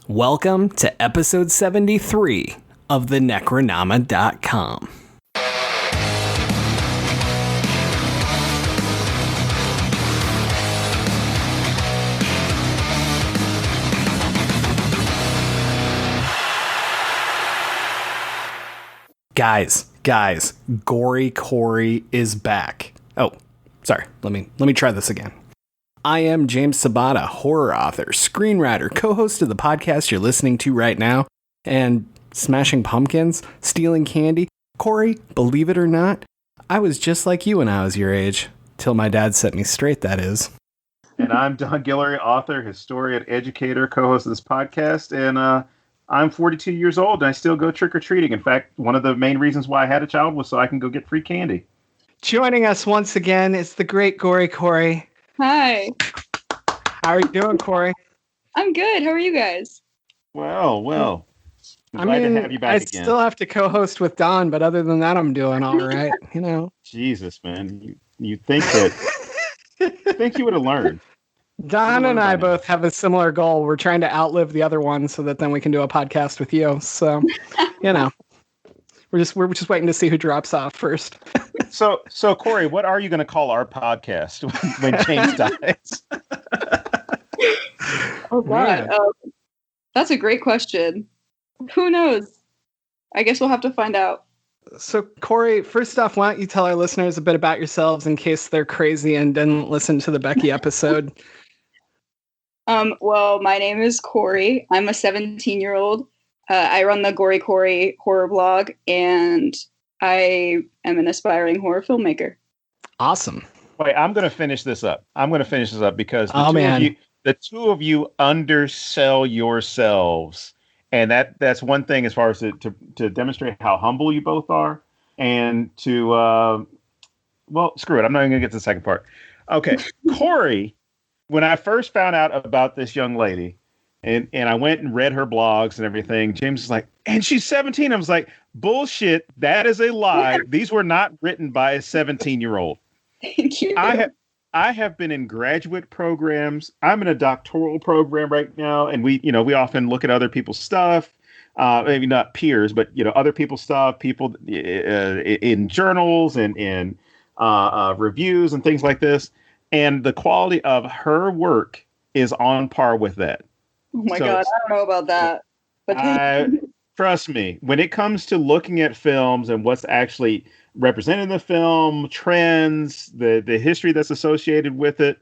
Welcome to episode 73 of the Necronama.com. Guys, Gory Cory is back. Oh, sorry. Let me try this again. I am James Sabata, horror author, screenwriter, co-host of the podcast you're listening to right now, and smashing pumpkins, stealing candy. Cory, believe it or not, I was just like you when I was your age. Till my dad set me straight, that is. And I'm Don Guillory, author, historian, educator, co-host of this podcast, and I'm 42 years old, and I still go trick-or-treating. In fact, one of the main reasons why I had a child was so I can go get free candy. Joining us once again is the great Gory Cory. Hi. How are you doing, Cory? I'm good. How are you guys? Well. Glad to have you back again. I still have to co-host with Don, but other than that, I'm doing all right. You know. Jesus, man, you think you would have learred. Don and I both have a similar goal. We're trying to outlive the other one so that then we can do a podcast with you. So, you know, we're just waiting to see who drops off first. So Cory, what are you going to call our podcast when James dies? Oh God, that's a great question. Who knows? I guess we'll have to find out. So, Cory, first off, why don't you tell our listeners a bit about yourselves in case they're crazy and didn't listen to the Becky episode? Well, my name is Cory. I'm a 17-year-old. I run the Gory Cory horror blog, and I am an aspiring horror filmmaker. Awesome. Wait, I'm going to finish this up. Because the two of you undersell yourselves. And that's one thing as far as to demonstrate how humble you both are. And to, well, screw it. I'm not even going to get to the second part. Okay. Cory, when I first found out about this young lady, and I went and read her blogs and everything, James was like, and she's 17. I was like, bullshit. That is a lie. These were not written by a 17-year-old. Thank you. I have been in graduate programs. I'm in a doctoral program right now. And we often look at other people's stuff, maybe not peers, but, other people's stuff, people in journals and in reviews and things like this. And the quality of her work is on par with that. Oh my God, I don't know about that. But trust me, when it comes to looking at films and what's actually represented in the film, trends, the history that's associated with it,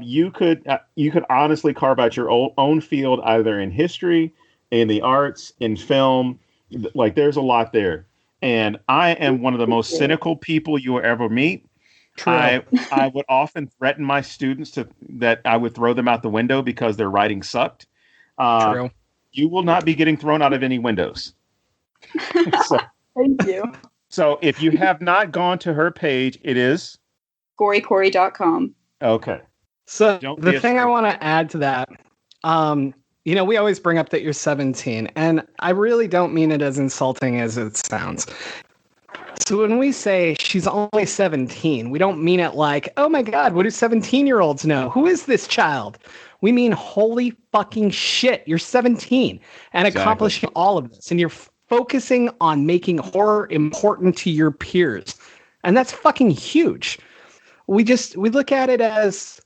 you could honestly carve out your own field either in history, in the arts, in film. Like there's a lot there. And I am one of the most cynical people you will ever meet. True. I would often threaten my students that I would throw them out the window because their writing sucked. True. You will not be getting thrown out of any windows. Thank you. So if you have not gone to her page, it is gorycory.com. Okay. So the thing I want to add to that, we always bring up that you're 17, and I really don't mean it as insulting as it sounds. So when we say she's only 17, we don't mean it like, oh my God, what do 17-year-olds know? Who is this child? We mean, holy fucking shit, you're 17 and accomplishing all of this. And you're focusing on making horror important to your peers. And that's fucking huge. We look at it as,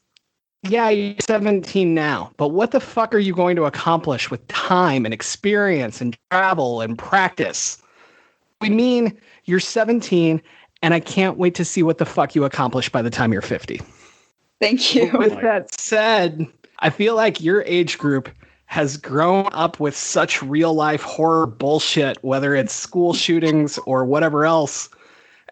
yeah, you're 17 now, but what the fuck are you going to accomplish with time and experience and travel and practice? We mean you're 17, and I can't wait to see what the fuck you accomplish by the time you're 50. Thank you. With that said, I feel like your age group has grown up with such real-life horror bullshit, whether it's school shootings or whatever else,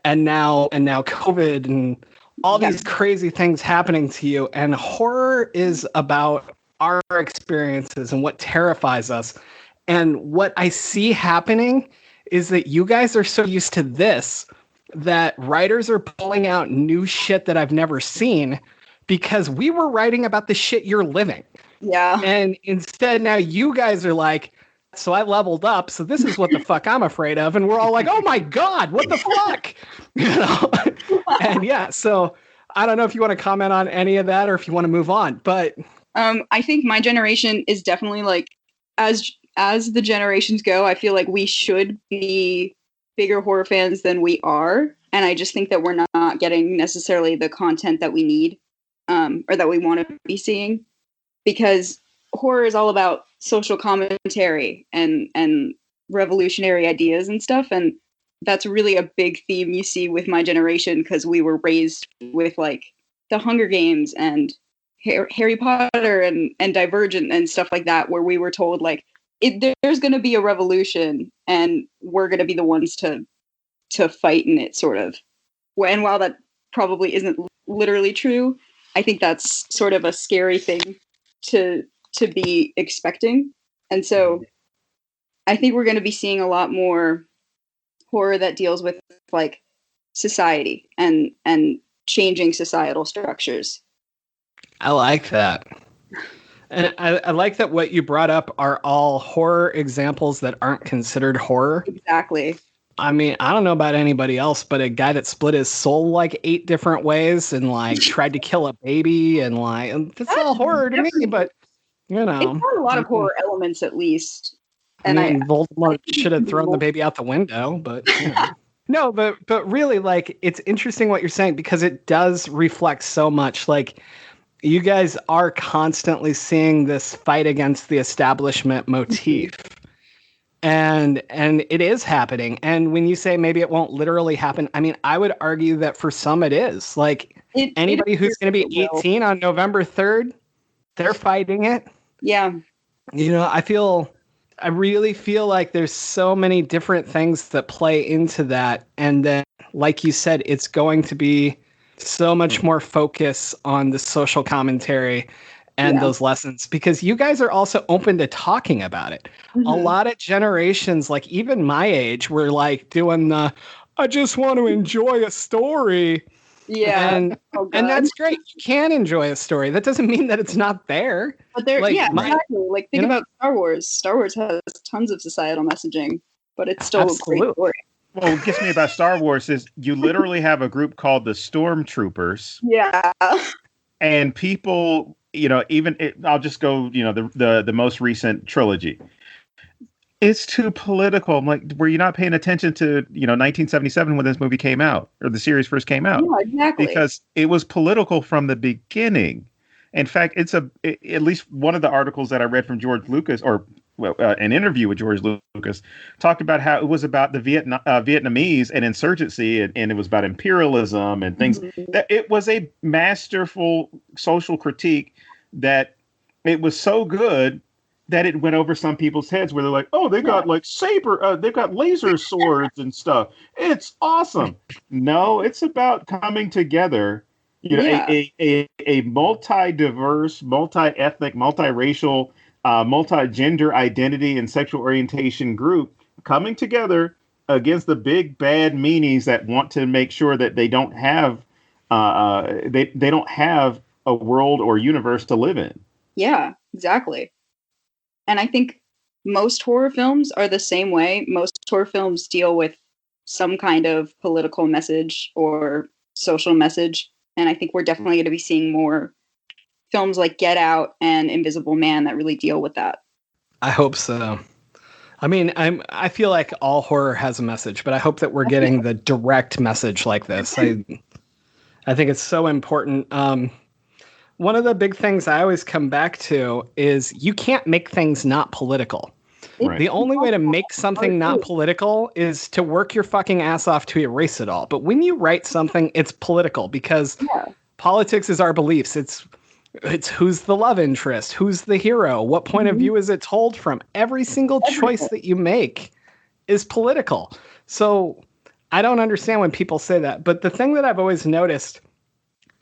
and now COVID and all these crazy things happening to you. And horror is about our experiences and what terrifies us. And what I see happening is that you guys are so used to this that writers are pulling out new shit that I've never seen because we were writing about the shit you're living. Yeah. And instead now you guys are like, so I leveled up, so this is what the fuck I'm afraid of. And we're all like, oh my God, what the fuck? And yeah, so I don't know if you want to comment on any of that or if you want to move on, but I think my generation is definitely like as the generations go, I feel like we should be bigger horror fans than we are, and I just think that we're not getting necessarily the content that we need, or that we want to be seeing, because horror is all about social commentary and revolutionary ideas and stuff, and that's really a big theme you see with my generation, because we were raised with like the Hunger Games and Harry Potter and Divergent and stuff like that, where we were told like there's going to be a revolution and we're going to be the ones to fight in it, sort of. And while that probably isn't literally true, I think that's sort of a scary thing to be expecting. And so I think we're going to be seeing a lot more horror that deals with like society and changing societal structures. I like that. And I like that what you brought up are all horror examples that aren't considered horror. Exactly. I mean, I don't know about anybody else, but a guy that split his soul like 8 different ways and like tried to kill a baby and like, that's all horror to me, but you know. It's got a lot of horror elements at least. And I mean, Voldemort should have thrown the baby out the window, but you know. No, but really, like, it's interesting what you're saying, because it does reflect so much. Like, you guys are constantly seeing this fight against the establishment motif. And it is happening. And when you say maybe it won't literally happen, I mean, I would argue that for some it is. Like, anybody who's going to be 18 on November 3rd, they're fighting it. Yeah. You know, I really feel like there's so many different things that play into that. And then, like you said, it's going to be so much more focus on the social commentary and those lessons, because you guys are also open to talking about it. Mm-hmm. A lot of generations, like even my age, were like doing the, I just want to enjoy a story. Yeah. And that's great. You can enjoy a story. That doesn't mean that it's not there. But there, like, exactly. Like, think about Star Wars. Star Wars has tons of societal messaging, but it's still a great story. Well, what gets me about Star Wars is you literally have a group called the Stormtroopers. Yeah. And people, you know, I'll just go, you know, the most recent trilogy. It's too political. I'm like, were you not paying attention to, you know, 1977 when this movie came out, or the series first came out? Yeah, exactly. Because it was political from the beginning. In fact, at least one of the articles that I read from George Lucas, or an interview with George Lucas, talked about how it was about the Vietnamese and insurgency, and it was about imperialism and things. Mm-hmm. That it was a masterful social critique, that it was so good that it went over some people's heads, where they're like, oh, they got like they've got laser swords and stuff. It's awesome. No, it's about coming together. You know, a multi-diverse, multi-ethnic, multi-racial, multi-gender identity and sexual orientation group coming together against the big bad meanies that want to make sure that they don't have they don't have a world or universe to live in. Yeah, exactly. And I think most horror films are the same way. Most horror films deal with some kind of political message or social message. And I think we're definitely going to be seeing more films like Get Out and Invisible Man that really deal with that. I hope so. I mean, I feel like all horror has a message, but I hope that we're getting the direct message like this. I think it's so important. One of the big things I always come back to is you can't make things not political. Right. The only way to make something not political is to work your fucking ass off to erase it all. But when you write something, it's political, because politics is our beliefs. It's who's the love interest, who's the hero, what point of view is it told from. Every single choice that you make is political. So I don't understand when people say that. But the thing that I've always noticed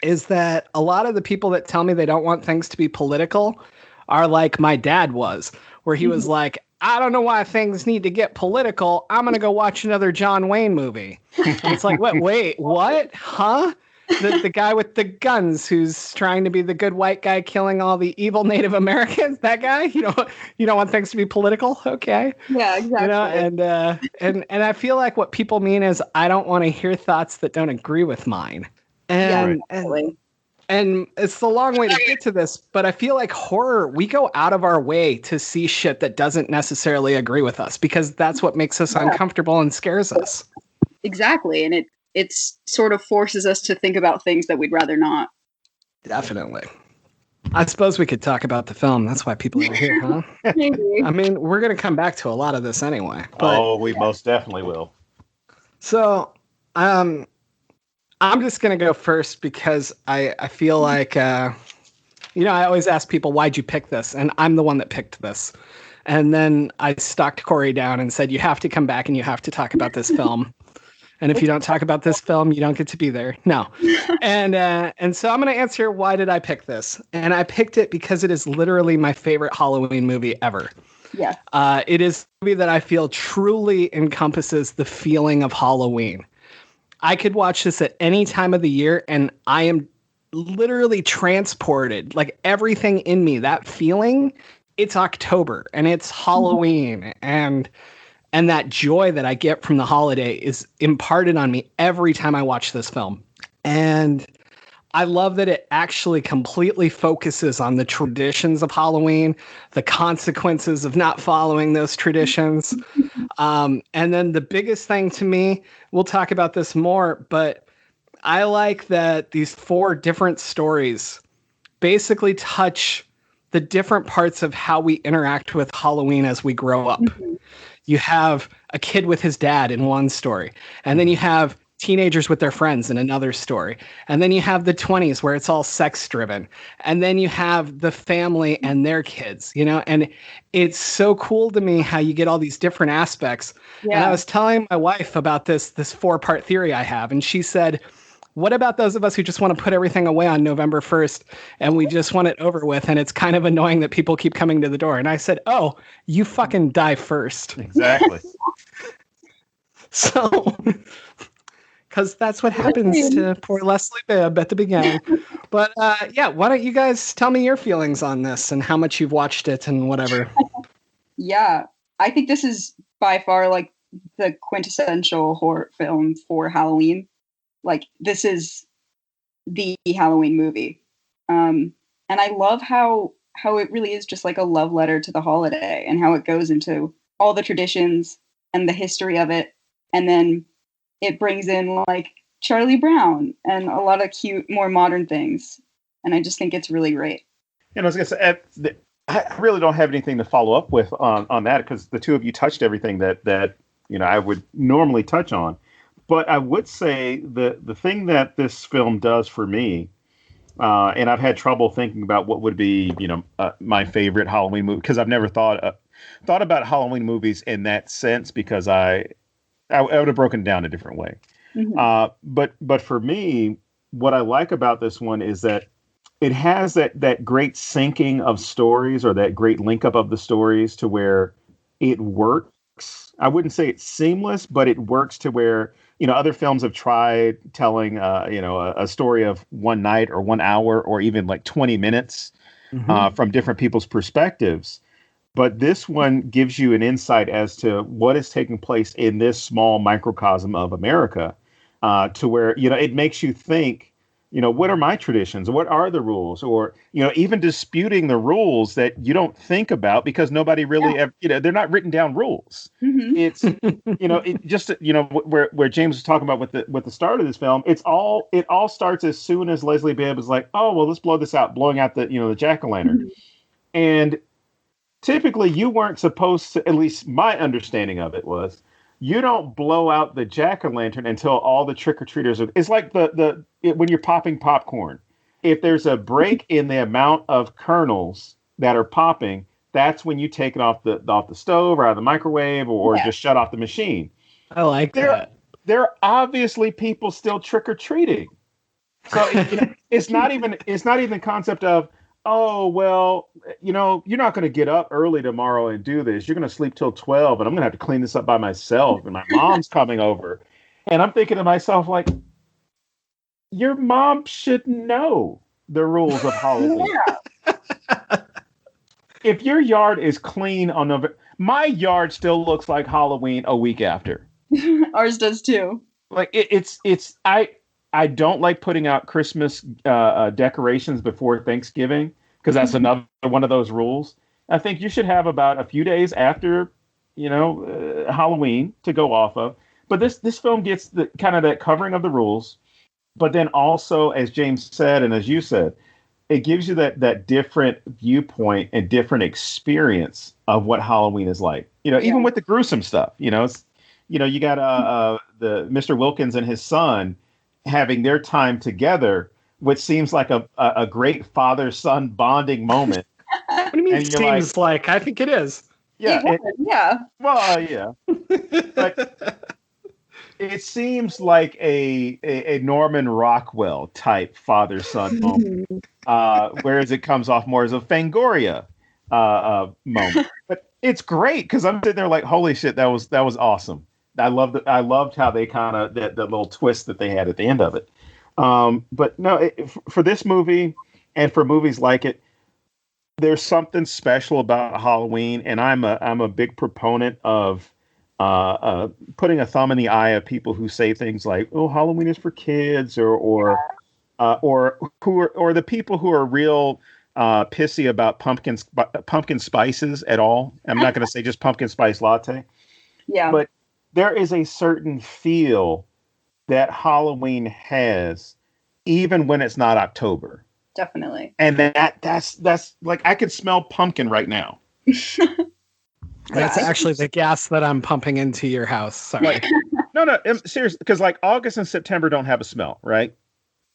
is that a lot of the people that tell me they don't want things to be political are like my dad was, where he was like, I don't know why things need to get political. I'm going to go watch another John Wayne movie. And it's like, wait, what? Huh? The guy with the guns who's trying to be the good white guy killing all the evil Native Americans, that guy? You don't want things to be political? Okay. Yeah, exactly. You know, and I feel like what people mean is I don't want to hear thoughts that don't agree with mine. And And it's the long way to get to this, but I feel like horror, we go out of our way to see shit that doesn't necessarily agree with us because that's what makes us uncomfortable and scares us. Exactly. And it sort of forces us to think about things that we'd rather not. Definitely. I suppose we could talk about the film. That's why people are here, huh? Maybe. I mean, we're going to come back to a lot of this anyway. But, we most definitely will. So, I'm just going to go first because I feel like, I always ask people, why'd you pick this? And I'm the one that picked this. And then I stalked Cory down and said, you have to come back and you have to talk about this film. And if you don't talk about this film, you don't get to be there. No. And so I'm going to answer, why did I pick this? And I picked it because it is literally my favorite Halloween movie ever. Yeah. It is a movie that I feel truly encompasses the feeling of Halloween. I could watch this at any time of the year and I am literally transported, like everything in me, that feeling. It's October and it's Halloween and that joy that I get from the holiday is imparted on me every time I watch this film. And I love that it actually completely focuses on the traditions of Halloween, the consequences of not following those traditions. And then the biggest thing to me, we'll talk about this more, but I like that these 4 different stories basically touch the different parts of how we interact with Halloween as we grow up. Mm-hmm. You have a kid with his dad in one story, and then you have teenagers with their friends in another story. And then you have the 20s where it's all sex driven. And then you have the family and their kids, and it's so cool to me how you get all these different aspects. Yeah. And I was telling my wife about this 4-part theory I have, and she said, what about those of us who just want to put everything away on November 1st and we just want it over with? And it's kind of annoying that people keep coming to the door. And I said, oh, you fucking die first. Exactly. So, because that's what happens to poor Leslie Bibb at the beginning. But why don't you guys tell me your feelings on this and how much you've watched it and whatever. Yeah, I think this is by far like the quintessential horror film for Halloween. Like, this is the Halloween movie. And I love how it really is just like a love letter to the holiday and how it goes into all the traditions and the history of it. And then it brings in like Charlie Brown and a lot of cute, more modern things. And I just think it's really great. I was going to say, I really don't have anything to follow up with on that because the two of you touched everything that I would normally touch on. But I would say the thing that this film does for me, and I've had trouble thinking about what would be, my favorite Halloween movie, because I've never thought about Halloween movies in that sense, because I would have broken it down a different way. Mm-hmm. But for me, what I like about this one is that it has that great syncing of stories, or that great link up of the stories to where it works. I wouldn't say it's seamless, but it works to where, other films have tried telling, a story of one night or 1 hour or even like 20 minutes from different people's perspectives. But this one gives you an insight as to what is taking place in this small microcosm of America, to where, it makes you think, what are my traditions? What are the rules? Or, even disputing the rules that you don't think about because nobody really, they're not written down rules. Mm-hmm. It's, it just, where James was talking about with the start of this film, it all starts as soon as Leslie Bibb is like, oh, well, let's blow this out, blowing out the jack-o'-lantern. Mm-hmm. And typically you weren't supposed to, at least my understanding of it was, you don't blow out the jack-o'-lantern until all the trick-or-treaters are... It's like when you're popping popcorn. If there's a break in the amount of kernels that are popping, that's when you take it off the stove or out of the microwave, or just shut off the machine. I like that. There are obviously people still trick-or-treating. So it's not even the concept of, oh, well, you're not going to get up early tomorrow and do this. You're going to sleep till 12, and I'm going to have to clean this up by myself, and my mom's coming over. And I'm thinking to myself, like, your mom should know the rules of Halloween. If your yard is clean on November, my yard still looks like Halloween a week after. Ours does too. Like I don't like putting out Christmas decorations before Thanksgiving because that's another one of those rules. I think you should have about a few days after, Halloween to go off of. But this film gets the kind of that covering of the rules, but then also, as James said and as you said, it gives you that different viewpoint and different experience of what Halloween is like. Even with the gruesome stuff. You got the Mr. Wilkins and his son having their time together, which seems like a great father-son bonding moment. What do you mean seems like? I think it is. Yeah. Yeah. Well, yeah. But it seems like a Norman Rockwell type father-son moment, whereas it comes off more as a Fangoria moment. But it's great because I'm sitting there like, holy shit, that was awesome. I loved how they kind of that little twist that they had at the end of it. But no, for this movie and for movies like it, there's something special about Halloween, and I'm a big proponent of putting a thumb in the eye of people who say things like, "Oh, Halloween is for kids," or the people who are real pissy about pumpkin spices at all. I'm not going to say just pumpkin spice latte. Yeah, but there is a certain feel that Halloween has, even when it's not October. Definitely. And that's like, I could smell pumpkin right now. That's actually the gas that I'm pumping into your house. Sorry. No, seriously, because like August and September don't have a smell, right?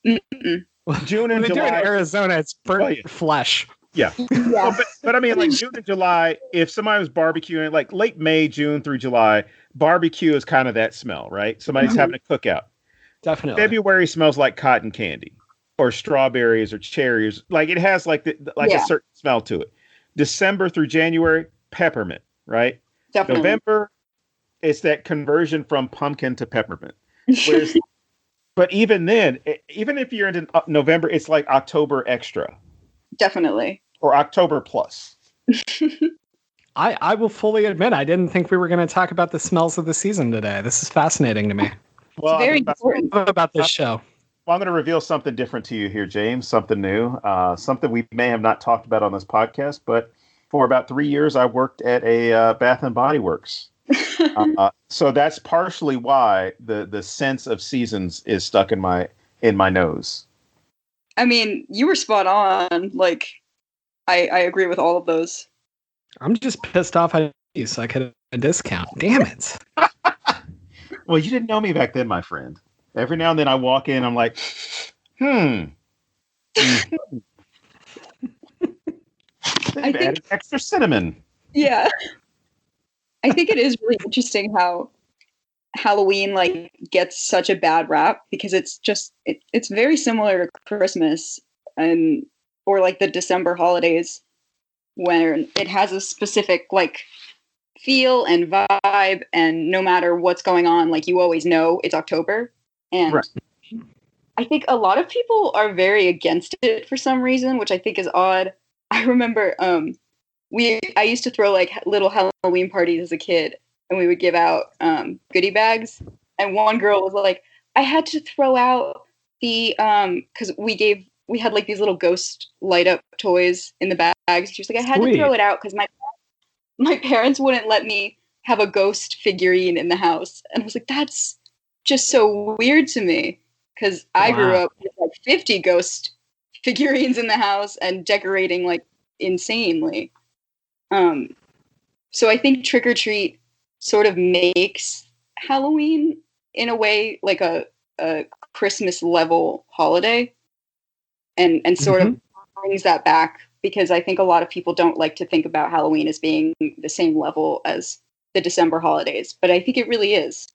Mm-mm. June and July. In Arizona, it's burnt flesh. Yeah. Well, but I mean, like June and July, if somebody was barbecuing, like late May, June through July, barbecue is kind of that smell, right? Somebody's having a cookout. Definitely. February smells like cotton candy or strawberries or cherries. Like it has like a certain smell to it. December through January, peppermint, right? Definitely. November, it's that conversion from pumpkin to peppermint. Whereas, but even then, even if you're into November, it's like October extra. Definitely. Or October plus. I will fully admit I didn't think we were going to talk about the smells of the season today. This is fascinating to me. Well, it's very important about this show. Well, I'm going to reveal something different to you here, James. Something new. Something we may have not talked about on this podcast, but for about 3 years, I worked at a Bath and Body Works. So that's partially why the sense of seasons is stuck in my nose. I mean, you were spot on. Like, I agree with all of those. I'm just pissed off at you, so I could have a discount. Damn it. Well, you didn't know me back then, my friend. Every now and then I walk in, I'm like, I think added extra cinnamon. Yeah. I think it is really interesting how Halloween like gets such a bad rap because it's just it's very similar to Christmas or like the December holidays where it has a specific like feel and vibe, and no matter what's going on, like you always know it's October. And right. I think a lot of people are very against it for some reason, which I think is odd. I remember I used to throw like little Halloween parties as a kid, and we would give out goodie bags. And one girl was like, I had to throw out the because we had like these little ghost light up toys in the bags. She was like, I had to throw it out because my parents wouldn't let me have a ghost figurine in the house. And I was like, that's just so weird to me because I grew up with like 50 ghost figurines in the house and decorating like insanely. So I think trick or treat sort of makes Halloween in a way like a Christmas level holiday and sort of brings that back, because I think a lot of people don't like to think about Halloween as being the same level as the December holidays, but I think it really is.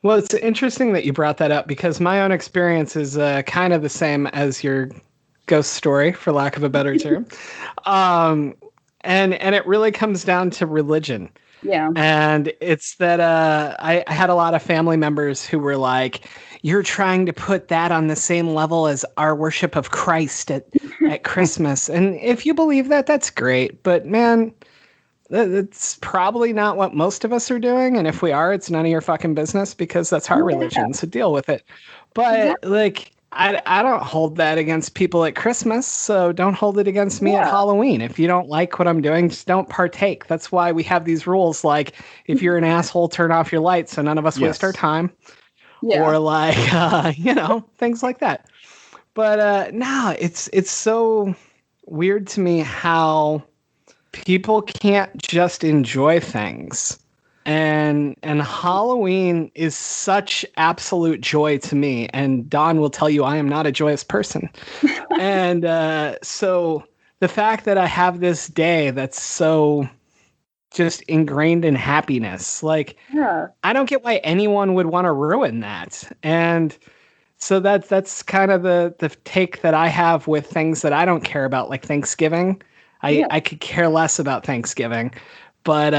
Well, it's interesting that you brought that up because my own experience is kind of the same as your ghost story, for lack of a better term. And it really comes down to religion. Yeah. And it's that I had a lot of family members who were like, you're trying to put that on the same level as our worship of Christ at Christmas. And if you believe that, that's great. But man, that's probably not what most of us are doing. And if we are, it's none of your fucking business because that's our religion. So deal with it. But like, I don't hold that against people at Christmas, so don't hold it against me at Halloween. If you don't like what I'm doing, just don't partake. That's why we have these rules. Like, if you're an asshole, turn off your lights so none of us waste our time. Yeah. Or like, things like that. But no, it's so weird to me how people can't just enjoy things. And Halloween is such absolute joy to me. And Dawn will tell you I am not a joyous person. And so the fact that I have this day that's so just ingrained in happiness, like, I don't get why anyone would want to ruin that. And so that's kind of the take that I have with things that I don't care about, like Thanksgiving. I could care less about Thanksgiving. But,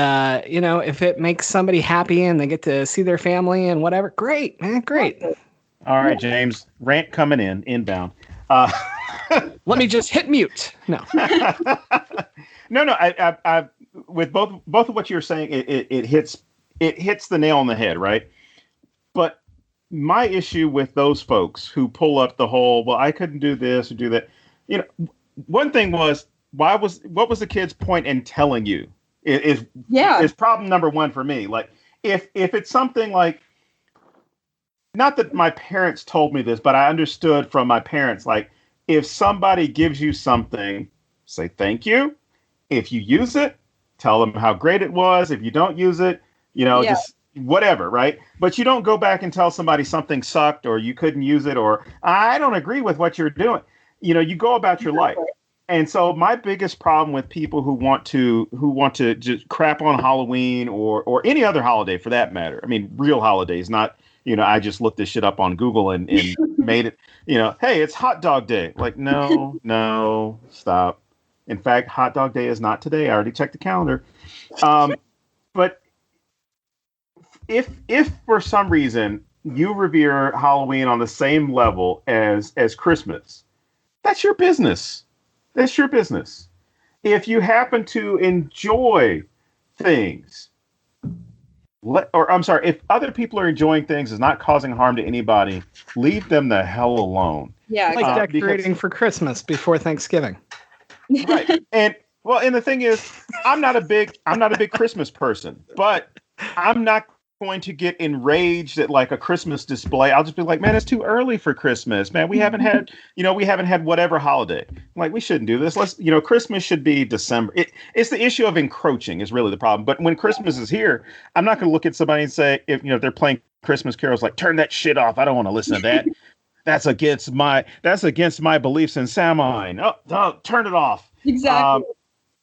if it makes somebody happy and they get to see their family and whatever, great, man, great. All right, James, rant coming inbound. Let me just hit mute. No. No, I with both of what you're saying, it hits the nail on the head, right? But my issue with those folks who pull up the whole, well, I couldn't do this or do that. One thing was, what was the kid's point in telling you? Is problem number one for me. Like, if it's something like, not that my parents told me this, but I understood from my parents, like, if somebody gives you something, say thank you. If you use it, tell them how great it was. If you don't use it, just whatever, right? But you don't go back and tell somebody something sucked or you couldn't use it or I don't agree with what you're doing. You go about your life. And so my biggest problem with people who want to just crap on Halloween or any other holiday for that matter. I mean, real holidays, not, I just looked this shit up on Google and made it, hey, it's hot dog day. Like, no, stop. In fact, hot dog day is not today. I already checked the calendar. But if for some reason you revere Halloween on the same level as Christmas, that's your business. That's your business. If you happen to enjoy things, if other people are enjoying things, is not causing harm to anybody, leave them the hell alone. Yeah, like decorating for Christmas before Thanksgiving. Right. And the thing is, I'm not a big Christmas person, but I'm not going to get enraged at like a Christmas display. I'll just be like, man, it's too early for Christmas, man. We haven't had whatever holiday. Like, we shouldn't do this. Christmas should be December. It's the issue of encroaching is really the problem. But when Christmas is here, I'm not going to look at somebody and say, if they're playing Christmas carols, like, turn that shit off. I don't want to listen to that. That's against my beliefs in Samhain. Oh, turn it off. Exactly.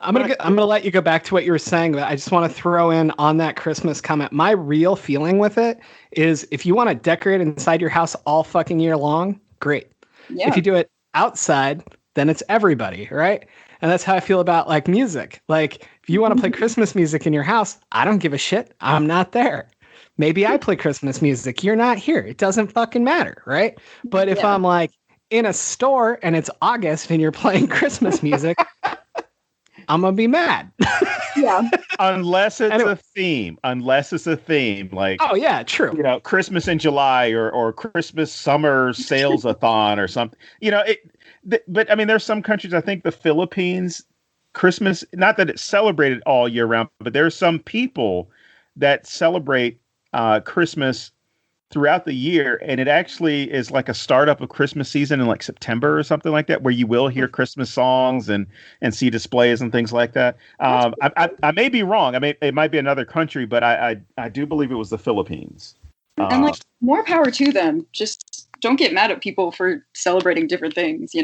I'm gonna let you go back to what you were saying, but I just want to throw in on that Christmas comment. My real feeling with it is, if you want to decorate inside your house all fucking year long, great. Yeah. If you do it outside, then it's everybody, right? And that's how I feel about like music. Like, if you want to play Christmas music in your house, I don't give a shit. I'm not there. Maybe I play Christmas music. You're not here. It doesn't fucking matter, right? But if I'm like in a store and it's August and you're playing Christmas music, I'm gonna be mad. Yeah. Unless it's a theme. Like, oh yeah, true. Christmas in July or Christmas summer sales-a-thon or something. But I mean, there's some countries, I think the Philippines, Christmas, not that it's celebrated all year round, but there's some people that celebrate Christmas throughout the year, and it actually is like a startup of Christmas season in like September or something like that, where you will hear Christmas songs and see displays and things like that. I may be wrong. I mean, it might be another country, but I do believe it was the Philippines. And like, more power to them. Just don't get mad at people for celebrating different things,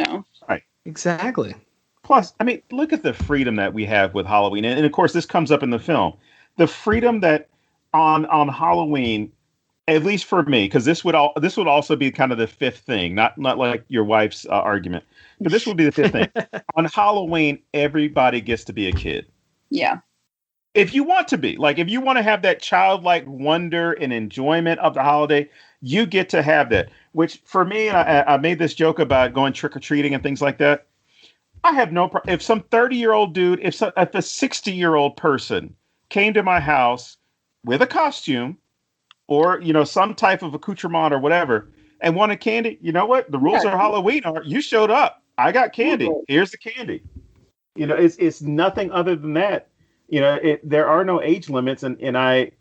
Right. Exactly. Plus, I mean, look at the freedom that we have with Halloween, and of course, this comes up in the film. The freedom that on Halloween, at least for me, because this would also be kind of the fifth thing, not like your wife's argument, but this would be the fifth thing. On Halloween, everybody gets to be a kid. Yeah. If you want to be, like, if you want to have that childlike wonder and enjoyment of the holiday, you get to have that. Which for me, I made this joke about going trick or treating and things like that. I have no problem if some 30-year-old dude, if a 60-year-old person came to my house with a costume, or some type of accoutrement or whatever, and wanted candy, you know what? The rules of Halloween are you showed up. I got candy. Here's the candy. You know, it's nothing other than that. You know, there are no age limits, and I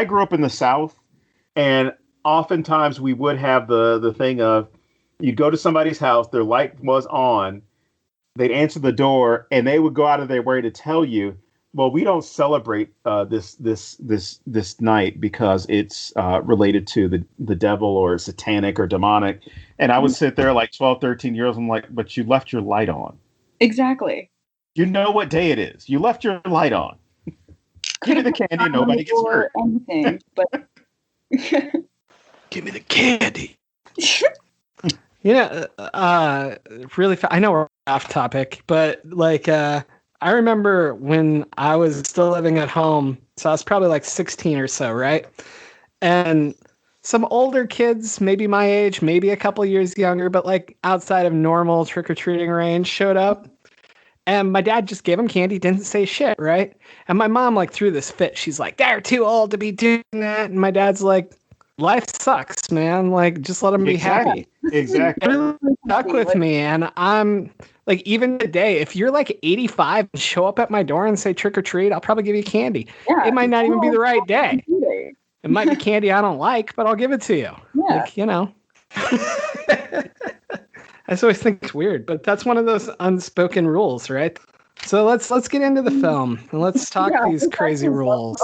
grew up in the South, and oftentimes we would have the thing of you'd go to somebody's house, their light was on, they'd answer the door, and they would go out of their way to tell you, well, we don't celebrate this night because it's related to the devil or satanic or demonic. And I would sit there like 12, 13 years. I'm like, but you left your light on. Exactly. You know what day it is. You left your light on. Give me the candy. Nobody gets hurt. Anything, but give me the candy. You know, I know we're off topic, but like, I remember when I was still living at home, so I was probably like 16 or so, right? And some older kids, maybe my age, maybe a couple years younger, but like outside of normal trick-or-treating range showed up. And my dad just gave them candy, didn't say shit, right? And my mom like threw this fit. She's like, they're too old to be doing that. And my dad's like, life sucks, man. Like, just let them be happy. Exactly. It really stuck with me. And I'm like, even today, if you're like 85 and show up at my door and say trick or treat, I'll probably give you candy. Yeah, it might not even be the right day. It might be candy I don't like, but I'll give it to you. Yeah. Like, you know. I just always think it's weird, but that's one of those unspoken rules, right? So let's get into the film and let's talk these crazy rules.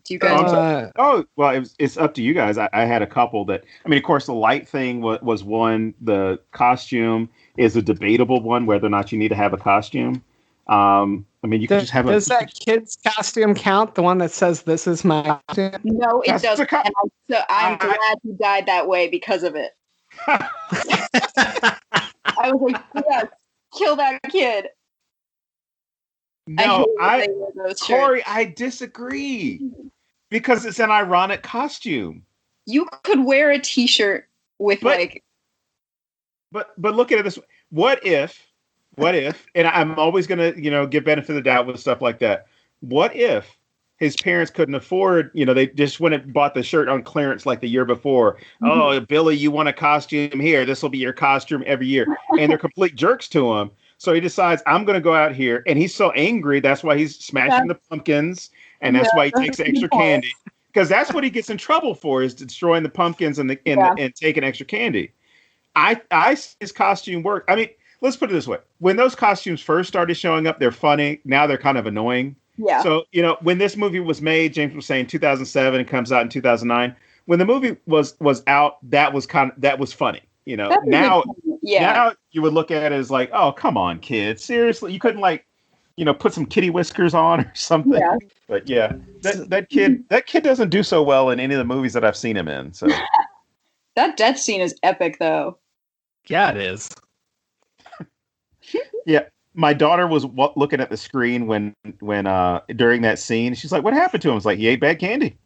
Do you guys? Well, it's up to you guys. I had a couple that. I mean, of course, the light thing was one. The costume is a debatable one, whether or not you need to have a costume. I mean, you can just have a. Does that kid's costume count? The one that says "This is my costume"? No, it doesn't. I'm glad he died that way because of it. I was like, yes, kill that kid. No, Corey, I disagree because it's an ironic costume. You could wear a T-shirt with But look at it this way. What if? And I'm always gonna give benefit of the doubt with stuff like that. What if his parents couldn't afford, they just went and bought the shirt on clearance like the year before. Mm-hmm. Oh, Billy, you want a costume here? This will be your costume every year. And they're complete jerks to him. So he decides, I'm going to go out here. And he's so angry. That's why he's smashing the pumpkins. And that's why he takes extra candy. Because that's what he gets in trouble for, is destroying the pumpkins and taking extra candy. His costume worked. I mean, let's put it this way. When those costumes first started showing up, they're funny. Now they're kind of annoying. Yeah. So, when this movie was made, James was saying 2007, it comes out in 2009. When the movie was out, that was funny. Now you would look at it as like, oh, come on, kids. Seriously, you couldn't put some kitty whiskers on or something. Yeah. But yeah, that kid doesn't do so well in any of the movies that I've seen him in. So that death scene is epic, though. Yeah, it is. Yeah. My daughter was looking at the screen when during that scene. She's like, "What happened to him?" I was like, "He ate bad candy."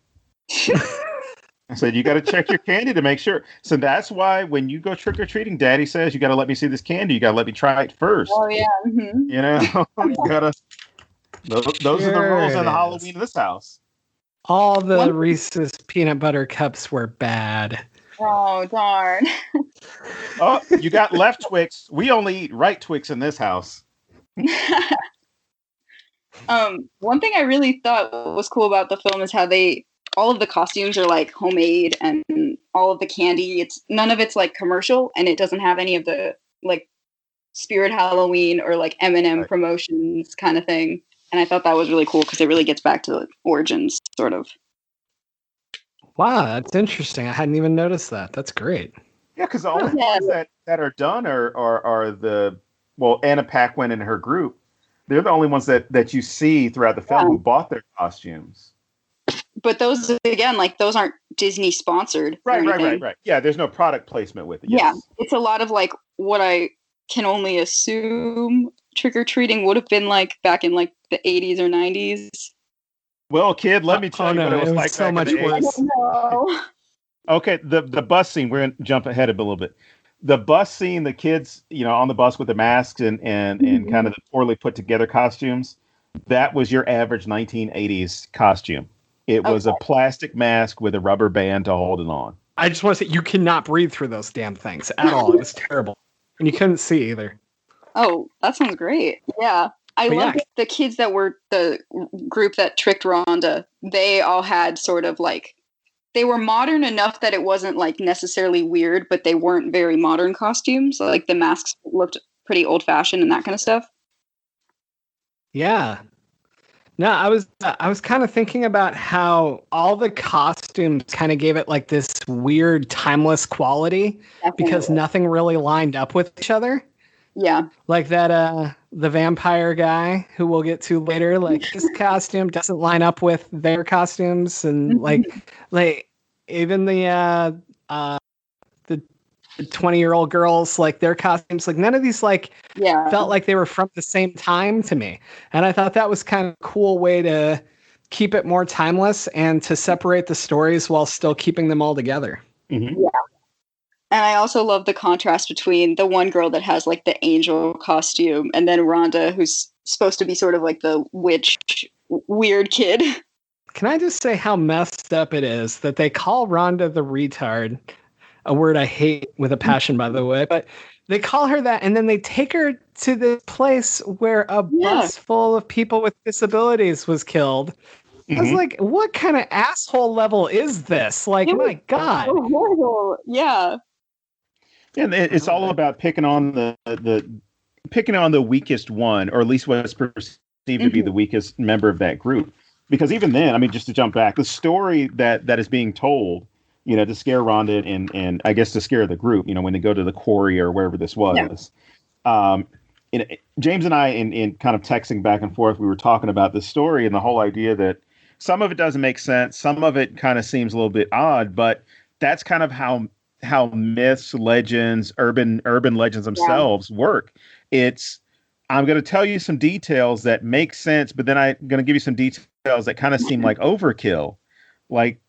I said, "You got to check your candy to make sure." So that's why when you go trick or treating, Daddy says you got to let me see this candy. You got to let me try it first. Oh yeah, mm-hmm. You gotta. Those are the rules in the Halloween of this house. All the Reese's peanut butter cups were bad. Oh darn! Oh, you got left Twix. We only eat right Twix in this house. One thing I really thought was cool about the film is how all of the costumes are like homemade, and all of the candy, none of it's like commercial, and it doesn't have any of the like Spirit Halloween or like M&M promotions kind of thing. And I thought that was really cool because it really gets back to the origins, sort of. Wow, that's interesting. I hadn't even noticed that. That's great. Yeah, because the only ones that are done are the Anna Paquin and her group. They're the only ones that you see throughout the film who bought their costumes. But those, again, those aren't Disney sponsored. Right. Yeah, there's no product placement with it. Yes. Yeah, it's a lot of what I can only assume trick-or-treating would have been like back in the 80s or 90s. Well, kid, let me tell you what it was like. So much worse. Okay, the bus scene. We're gonna jump ahead a little bit. The bus scene, the kids, on the bus with the masks and kind of the poorly put together costumes. That was your average 1980s costume. It was a plastic mask with a rubber band to hold it on. I just want to say you cannot breathe through those damn things at all. It was terrible. And you couldn't see either. Oh, that sounds great. Yeah. I love the kids that were the group that tricked Rhonda. They all had sort of like, they were modern enough that it wasn't like necessarily weird, but they weren't very modern costumes. Like the masks looked pretty old fashioned and that kind of stuff. Yeah. No, I was kind of thinking about how all the costumes kind of gave it like this weird timeless quality. Definitely. Because nothing really lined up with each other. Yeah. Like that the vampire guy who we'll get to later, like his costume doesn't line up with their costumes, and like even the 20-year-old girls, like their costumes, like none of these felt like they were from the same time to me. And I thought that was kind of a cool way to keep it more timeless and to separate the stories while still keeping them all together. Mm-hmm. Yeah. And I also love the contrast between the one girl that has like the angel costume and then Rhonda, who's supposed to be sort of like the witch weird kid. Can I just say how messed up it is that they call Rhonda the retard, a word I hate with a passion, by the way, but they call her that, and then they take her to this place where a bus full of people with disabilities was killed. I was like, what kind of asshole level is this? Like, my God. So horrible. Yeah. And it's all about picking on the weakest one, or at least what's perceived to be the weakest member of that group. Because even then, I mean, just to jump back, the story that is being told, you know, to scare Rhonda and I guess to scare the group, you know, when they go to the quarry or wherever this was. Yeah. James and I, in kind of texting back and forth, we were talking about the story and the whole idea that some of it doesn't make sense. Some of it kind of seems a little bit odd, but that's kind of how myths, legends, urban legends themselves work. I'm going to tell you some details that make sense, but then I'm going to give you some details that kind of seem like overkill. Like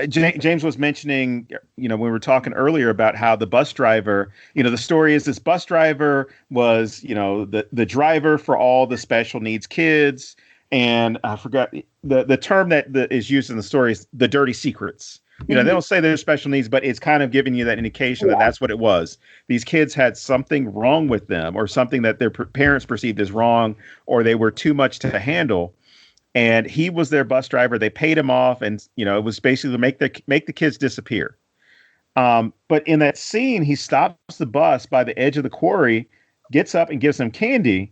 James was mentioning, you know, when we were talking earlier about how the bus driver, you know, the story is this bus driver was, you know, the driver for all the special needs kids. And I forgot the term that is used in the story is the dirty secrets. You know, they don't say they're special needs, but it's kind of giving you that indication that that's what it was. These kids had something wrong with them, or something that their parents perceived as wrong, or they were too much to handle. And he was their bus driver. They paid him off, and you know, it was basically to make the kids disappear. But in that scene, he stops the bus by the edge of the quarry, gets up and gives them candy.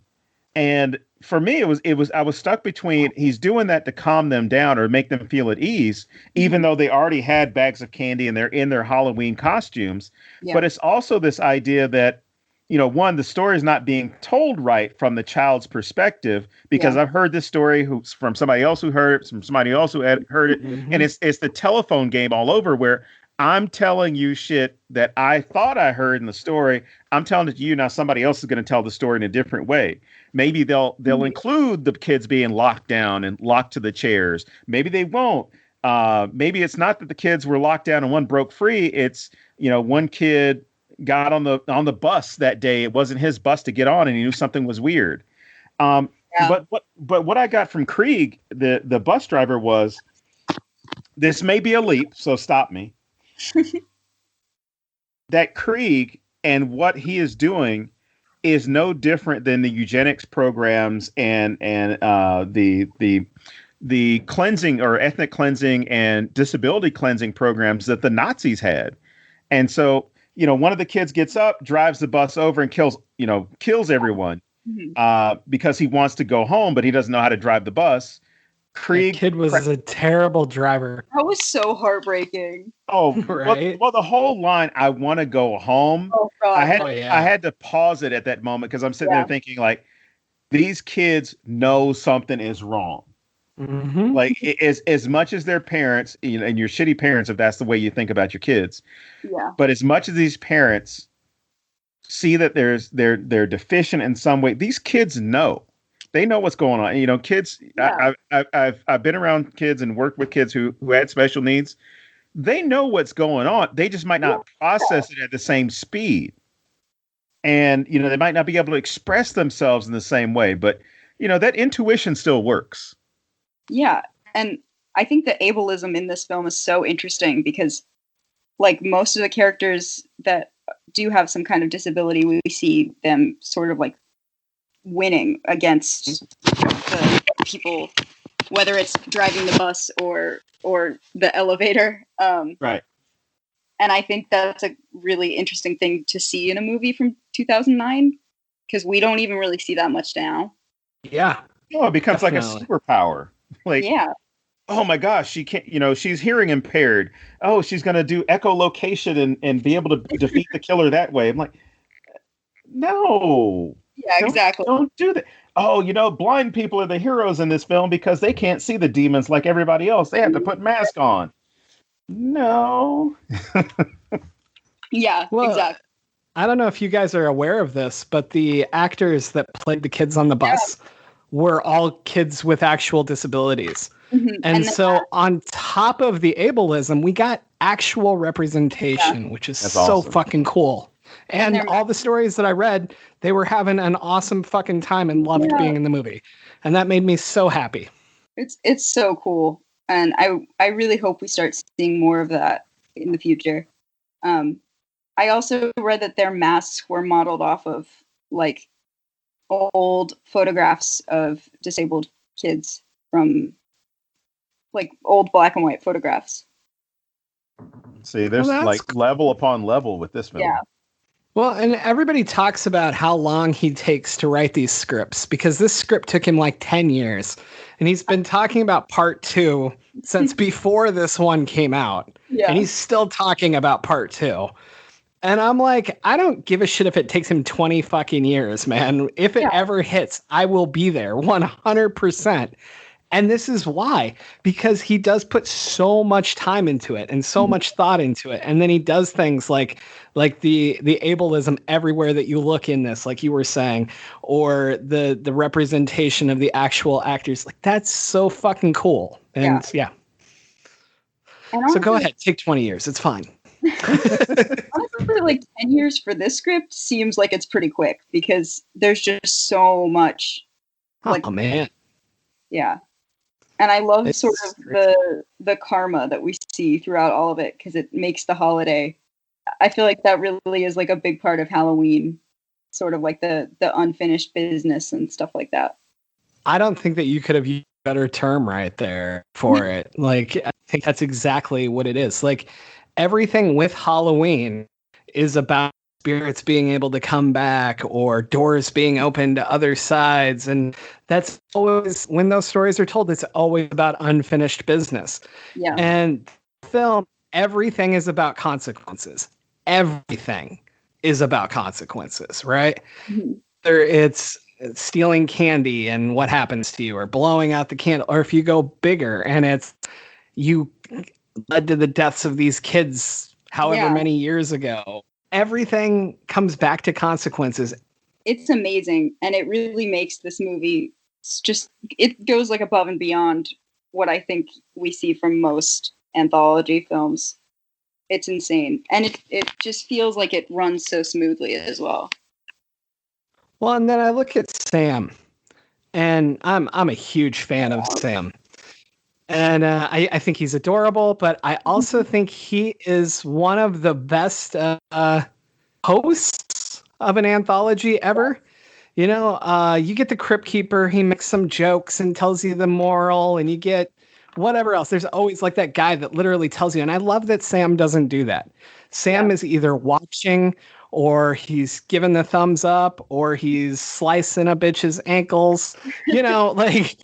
And for me, I was stuck between he's doing that to calm them down or make them feel at ease, even though they already had bags of candy and they're in their Halloween costumes. Yeah. But it's also this idea that, you know, one, the story is not being told right from the child's perspective, because I've heard this story from somebody else who heard it, from somebody else who had heard it. And it's the telephone game all over, where I'm telling you shit that I thought I heard in the story. I'm telling it to you now. Somebody else is going to tell the story in a different way. Maybe they'll include the kids being locked down and locked to the chairs. Maybe they won't. Maybe it's not that the kids were locked down and one broke free. It's, you know, one kid got on the bus that day. It wasn't his bus to get on, and he knew something was weird. But what I got from Krieg, the bus driver, was, this may be a leap, so stop me. That Krieg and what he is doing is no different than the eugenics programs and the cleansing or ethnic cleansing and disability cleansing programs that the Nazis had. And so, you know, one of the kids gets up, drives the bus over, and kills everyone because he wants to go home, but he doesn't know how to drive the bus. Krieg, that kid was a terrible driver. That was so heartbreaking. Oh, right. Well, the whole line, "I want to go home." Oh, God. I had to pause it at that moment, because I'm sitting there thinking, like, these kids know something is wrong. Like, as much as their parents, you know, and your shitty parents, if that's the way you think about your kids. Yeah. But as much as these parents see that they're deficient in some way, these kids know. They know what's going on. You know, kids. Yeah. I've been around kids and worked with kids who had special needs. They know what's going on. They just might not process it at the same speed, and you know, they might not be able to express themselves in the same way. But you know, that intuition still works. Yeah, and I think the ableism in this film is so interesting, because like most of the characters that do have some kind of disability, we see them sort of like winning against the people, whether it's driving the bus or the elevator. Right. And I think that's a really interesting thing to see in a movie from 2009, because we don't even really see that much now. Yeah. Oh, it becomes definitely. like a superpower. Like, yeah. Oh my gosh, she can't, she's hearing impaired. Oh, she's going to do echolocation and be able to defeat the killer that way. I'm like, no. Yeah, exactly. Don't do that. Oh, blind people are the heroes in this film because they can't see the demons like everybody else. They have to put masks on. No. Yeah, well, exactly. I don't know if you guys are aware of this, but the actors that played the kids on the bus were all kids with actual disabilities. Mm-hmm. And so on top of the ableism, we got actual representation, which is That's so awesome. Fucking cool. And all the stories that I read, they were having an awesome fucking time and loved being in the movie. And that made me so happy. It's so cool. And I really hope we start seeing more of that in the future. I also read that their masks were modeled off of like old photographs of disabled kids from like old black and white photographs. See, there's like level upon level with this film. Yeah. Well, and everybody talks about how long he takes to write these scripts, because this script took him like 10 years. And he's been talking about part 2 since before this one came out. Yeah. And he's still talking about part 2. And I'm like, I don't give a shit if it takes him 20 fucking years, man. If it ever hits, I will be there 100%. And this is why, because he does put so much time into it and so much thought into it. And then he does things like the ableism everywhere that you look in this, like you were saying, or the representation of the actual actors. Like, that's so fucking cool. And yeah. And so go ahead, take 20 years. It's fine. Honestly, like 10 years for this script seems like it's pretty quick, because there's just so much. Oh man. Yeah. And I love sort of the karma that we see throughout all of it, because it makes the holiday. I feel like that really is like a big part of Halloween, sort of like the unfinished business and stuff like that. I don't think that you could have used a better term right there for it. Like, I think that's exactly what it is. Like, everything with Halloween is about spirits being able to come back or doors being opened to other sides. And that's always, when those stories are told, it's always about unfinished business. Yeah. And film, everything is about consequences. Everything is about consequences, right? Mm-hmm. It's stealing candy and what happens to you, or blowing out the candle, or if you go bigger and it's you led to the deaths of these kids however many years ago. Everything comes back to consequences. It's amazing, and it really makes this movie it goes like above and beyond what I think we see from most anthology films. It's insane, and it just feels like it runs so smoothly as well. Well, and then I look at Sam, and I'm a huge fan of Sam. And I think he's adorable, but I also think he is one of the best hosts of an anthology ever. You get the Crypt Keeper, he makes some jokes and tells you the moral, and you get whatever else. There's always like that guy that literally tells you, and I love that Sam doesn't do that. Sam is either watching, or he's giving the thumbs up, or he's slicing a bitch's ankles. Like...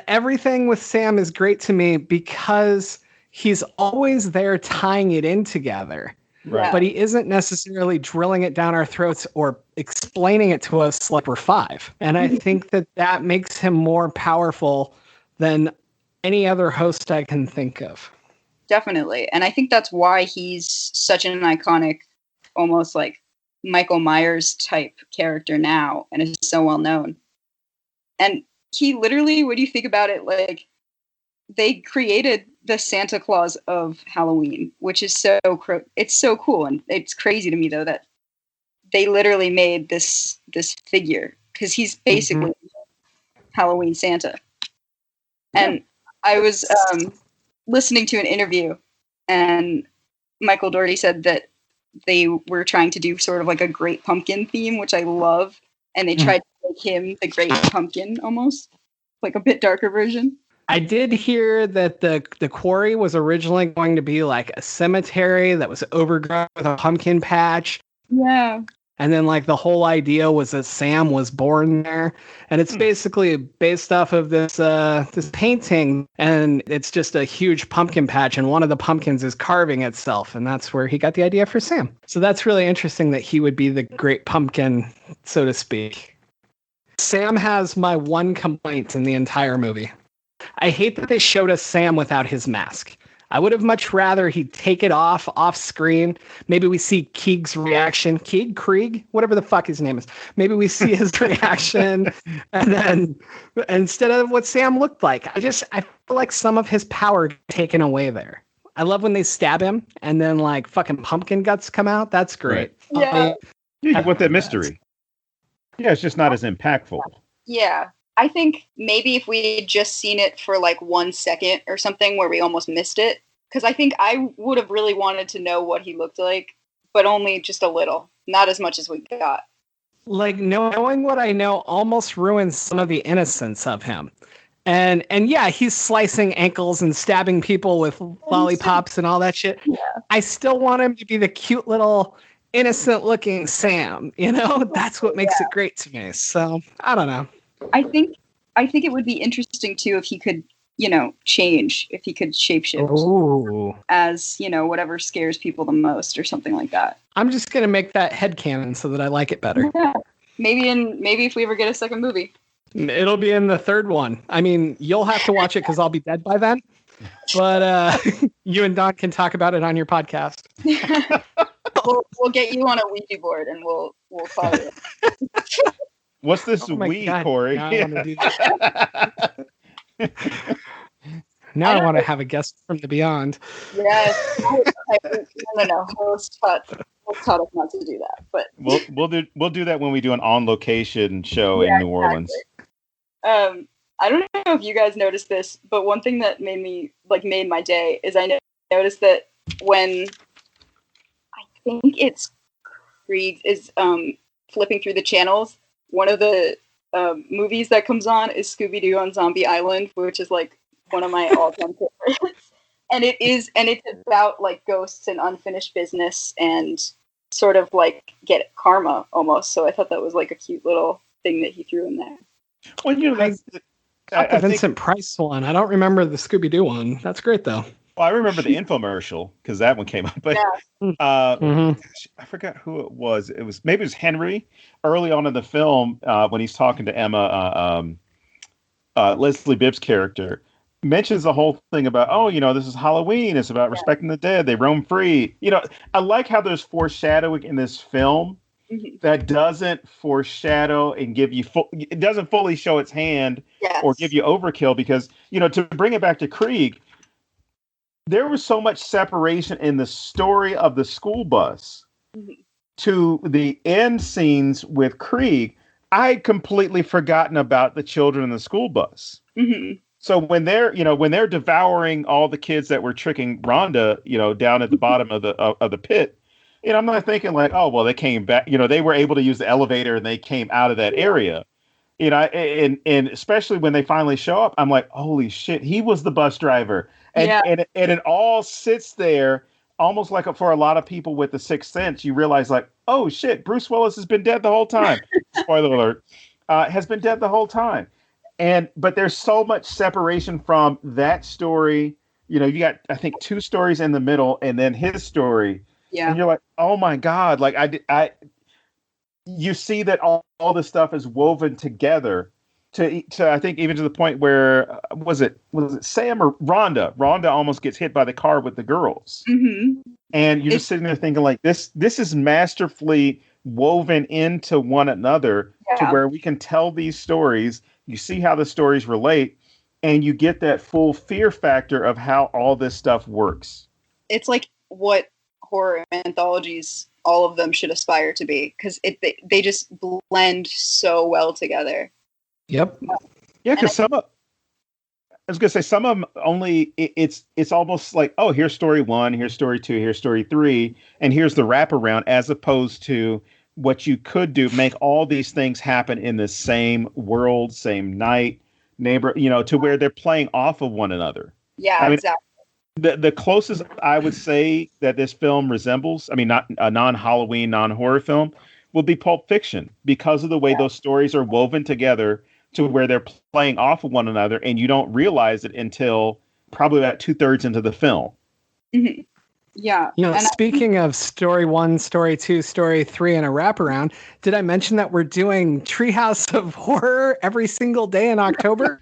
Everything with Sam is great to me because he's always there tying it in together. Right. But he isn't necessarily drilling it down our throats or explaining it to us like we're 5. And I think that makes him more powerful than any other host I can think of. Definitely. And I think that's why he's such an iconic, almost like Michael Myers type character now, and is so well known. And he literally, when you think about it, like, they created the Santa Claus of Halloween, which is it's so cool. And it's crazy to me, though, that they literally made this figure, because he's basically Halloween Santa. And I was listening to an interview, and Michael Dougherty said that they were trying to do sort of like a Great Pumpkin theme, which I love. And they tried to make him the Great Pumpkin almost, like a bit darker version. I did hear that the quarry was originally going to be like a cemetery that was overgrown with a pumpkin patch. Yeah. And then like the whole idea was that Sam was born there. And it's basically based off of this this painting. And it's just a huge pumpkin patch. And one of the pumpkins is carving itself. And that's where he got the idea for Sam. So that's really interesting that he would be the Great Pumpkin, so to speak. Sam has my one complaint in the entire movie. I hate that they showed us Sam without his mask. I would have much rather he take it off screen. Maybe we see Krieg's reaction. Krieg, whatever the fuck his name is. Maybe we see his reaction, and then instead of what Sam looked like, I feel like some of his power taken away there. I love when they stab him and then like fucking pumpkin guts come out. That's great. Right. Yeah, you want that mystery. Yeah, it's just not as impactful. Yeah. I think maybe if we had just seen it for like 1 second or something where we almost missed it, because I think I would have really wanted to know what he looked like, but only just a little, not as much as we got. Like knowing what I know almost ruins some of the innocence of him. And yeah, he's slicing ankles and stabbing people with lollipops and all that shit. Yeah. I still want him to be the cute little innocent looking Sam, you know? That's what makes it great to me. So, I don't know. I think it would be interesting too if he could, change, if he could shapeshift as, whatever scares people the most or something like that. I'm just going to make that headcanon so that I like it better. Yeah. Maybe if we ever get a second movie. It'll be in the third one. I mean, you'll have to watch it because I'll be dead by then. But you and Don can talk about it on your podcast. We'll get you on a Ouija board and we'll follow you. What's this Corey? Now I want to do that. Now I want to have a guest from the beyond. Yes. No. Host taught us not to do that. But we'll do that when we do an on location show in New Orleans. I don't know if you guys noticed this, but one thing that made my day is I noticed that when I think it's Krieg is flipping through the channels. One of the movies that comes on is Scooby-Doo on Zombie Island, which is like one of my all-time favorites. And it's about like ghosts and unfinished business and sort of like get karma almost. So I thought that was like a cute little thing that he threw in there. Well, that's the Vincent Price one. I don't remember the Scooby-Doo one. That's great though. Well, I remember the infomercial because that one came up, but I forgot who it was. Maybe it was Henry early on in the film when he's talking to Emma, Leslie Bibb's character mentions the whole thing about, this is Halloween. It's about respecting the dead. They roam free. I like how there's foreshadowing in this film that doesn't foreshadow and give you it doesn't fully show its hand or give you overkill because, to bring it back to Krieg, there was so much separation in the story of the school bus to the end scenes with Krieg. I had completely forgotten about the children in the school bus. Mm-hmm. So when they're devouring all the kids that were tricking Rhonda, down at the bottom of the pit, I'm not thinking like, oh, well, they came back, they were able to use the elevator and they came out of that area. And especially when they finally show up, I'm like, holy shit, he was the bus driver. And it all sits there almost like for a lot of people with the Sixth Sense, you realize like, oh shit, Bruce Willis has been dead the whole time. Spoiler alert, has been dead the whole time. But there's so much separation from that story. You got, I think, 2 stories in the middle and then his story. Yeah. And you're like, oh my God. Like you see that all this stuff is woven together to I think even to the point where was it Sam or Rhonda? Rhonda almost gets hit by the car with the girls. Mm-hmm. And you're just sitting there thinking like this is masterfully woven into one another to where we can tell these stories. You see how the stories relate and you get that full fear factor of how all this stuff works. It's like what horror anthologies, all of them should aspire to be because they just blend so well together. Yep. Yeah, because I was gonna say some of them only. It's almost like, oh, here's story 1, here's story 2, here's story 3, and here's the wraparound, as opposed to what you could do, make all these things happen in the same world, same night, neighbor, to where they're playing off of one another. Yeah, exactly. The closest I would say that this film resembles, not a non-Halloween, non-horror film, will be Pulp Fiction, because of the way those stories are woven together to where they're playing off of one another, and you don't realize it until probably about 2/3 into the film. Mm-hmm. Yeah. Speaking of story 1, story 2, story 3, and a wraparound, did I mention that we're doing Treehouse of Horror every single day in October?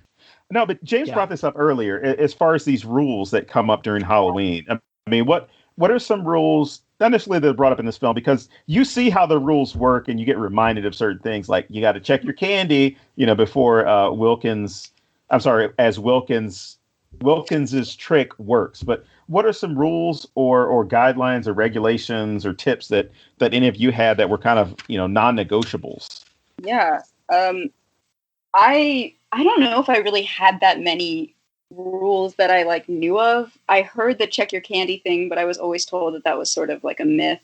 No, but James brought this up earlier as far as these rules that come up during Halloween. What are some rules, not necessarily that are brought up in this film, because you see how the rules work and you get reminded of certain things, like you got to check your candy, before Wilkins's trick works. But what are some rules or guidelines or regulations or tips that any of you had that were kind of, non-negotiables? Yeah. I don't know if I really had that many rules that I knew of. I heard the check your candy thing, but I was always told that was sort of like a myth.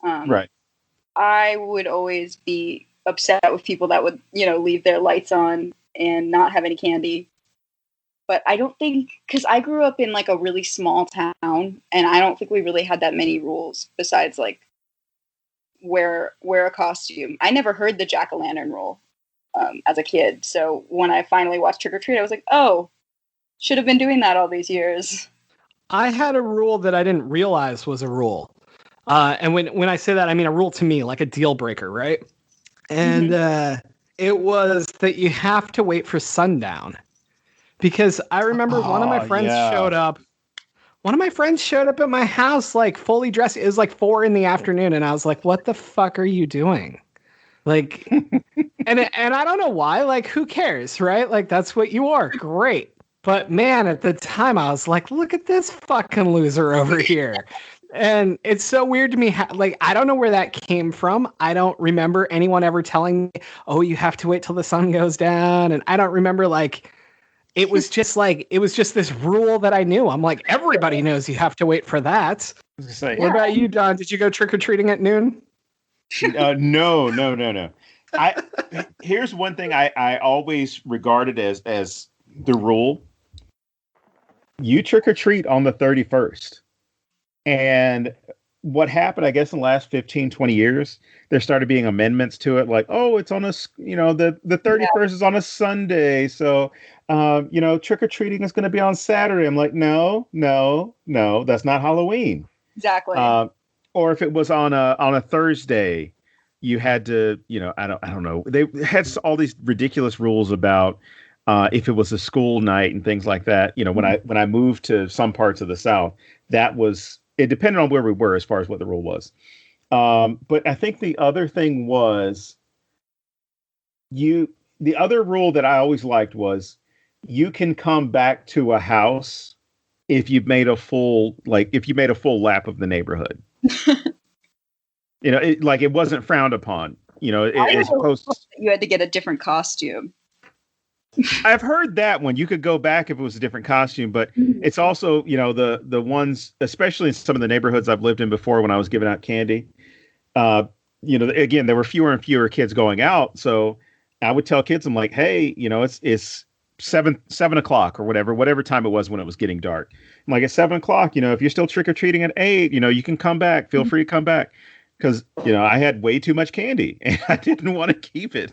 Right. I would always be upset with people that would, leave their lights on and not have any candy. But I don't think, because I grew up in a really small town, and I don't think we really had that many rules besides wear a costume. I never heard the jack-o'-lantern rule as a kid. So when I finally watched Trick or Treat, I was like, oh, should have been doing that all these years. I had a rule that I didn't realize was a rule. And when I say that, I mean a rule to me, like a deal breaker, right? And it was that you have to wait for sundown. Because I remember one of my friends showed up. One of my friends showed up at my house, fully dressed. It was 4 p.m. and I was like, what the fuck are you doing? And I don't know why, who cares, right? That's what you are. Great. But man, at the time I was like, look at this fucking loser over here. And it's so weird to me. I don't know where that came from. I don't remember anyone ever telling me, oh, you have to wait till the sun goes down. And I don't remember it was just this rule that I knew. I'm like, everybody knows you have to wait for that. What about you, Don? Did you go trick-or-treating at noon? No. Here's one thing I always regarded as the rule. You trick or treat on the 31st. And what happened, I guess, in the last 15, 20 years, there started being amendments to it. It's on the 31st is on a Sunday. So, trick or treating is going to be on Saturday. I'm like, no, that's not Halloween. Exactly. Or if it was on a Thursday, you had to, I don't know. They had all these ridiculous rules about if it was a school night and things like that. When I moved to some parts of the South, it depended on where we were as far as what the rule was. But I think the other thing was the other rule that I always liked was you can come back to a house if you've made a full lap of the neighborhood. It wasn't frowned upon. As opposed to, you had to get a different costume. I've heard that one. You could go back if it was a different costume, but it's also, the ones, especially in some of the neighborhoods I've lived in before when I was giving out candy, again, there were fewer and fewer kids going out. So I would tell kids, I'm like, hey, it's 7 o'clock or whatever time it was when it was getting dark. I'm like, at 7 o'clock, if you're still trick-or-treating at 8, you can come back. Feel free to come back. Because, I had way too much candy and I didn't want to keep it.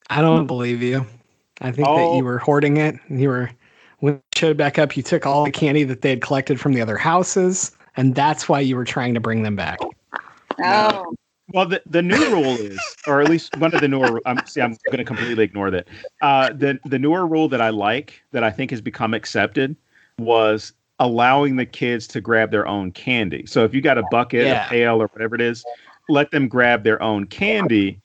I don't believe you. I think that you were hoarding it. When you showed back up, you took all the candy that they had collected from the other houses, and that's why you were trying to bring them back. Oh. Well, the new rule is, or at least one of the newer, I'm going to completely ignore that. The newer rule that I think has become accepted was allowing the kids to grab their own candy. So if you got a bucket, a pail, or whatever it is, let them grab their own candy.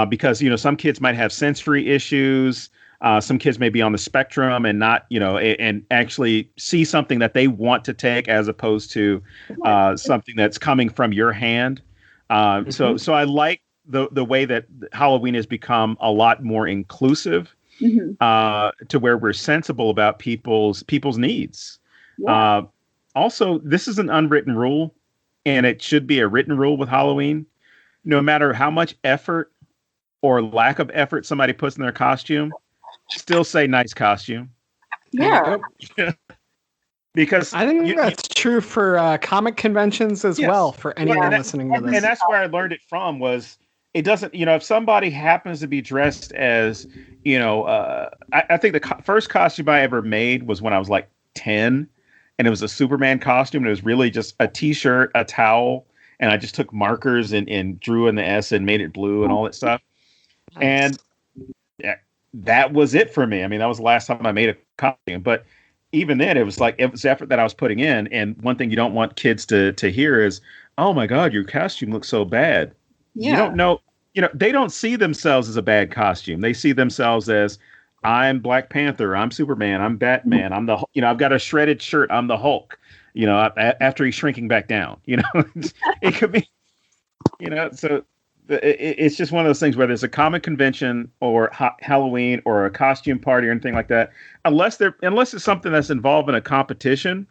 Because, some kids might have sensory issues. Some kids may be on the spectrum and not, and actually see something that they want to take as opposed to something that's coming from your hand. So I like the way that Halloween has become a lot more inclusive to where we're sensible about people's needs. Yeah. Also, this is an unwritten rule, and it should be a written rule with Halloween. No matter how much effort or lack of effort somebody puts in their costume, still say nice costume. Yeah. Because I think that's true for comic conventions as well, for anyone listening to this. And that's where I learned it from was it doesn't, if somebody happens to be dressed as, I think the first costume I ever made was when I was like 10, and it was a Superman costume. And it was really just a t-shirt, a towel, and I just took markers and drew in the S and made it blue and all that stuff. Nice. And that was it for me. I mean, that was the last time I made a costume. But even then, it was effort that I was putting in. And one thing you don't want kids to hear is, "Oh my God, your costume looks so bad." Yeah. You don't know. They don't see themselves as a bad costume. They see themselves as, I'm Black Panther, I'm Superman, I'm Batman, I'm the, I've got a shredded shirt, I'm the Hulk. After he's shrinking back down. It could be, so. It's just one of those things where there's a comic convention or Halloween or a costume party or anything like that. Unless it's something that's involved in a competition,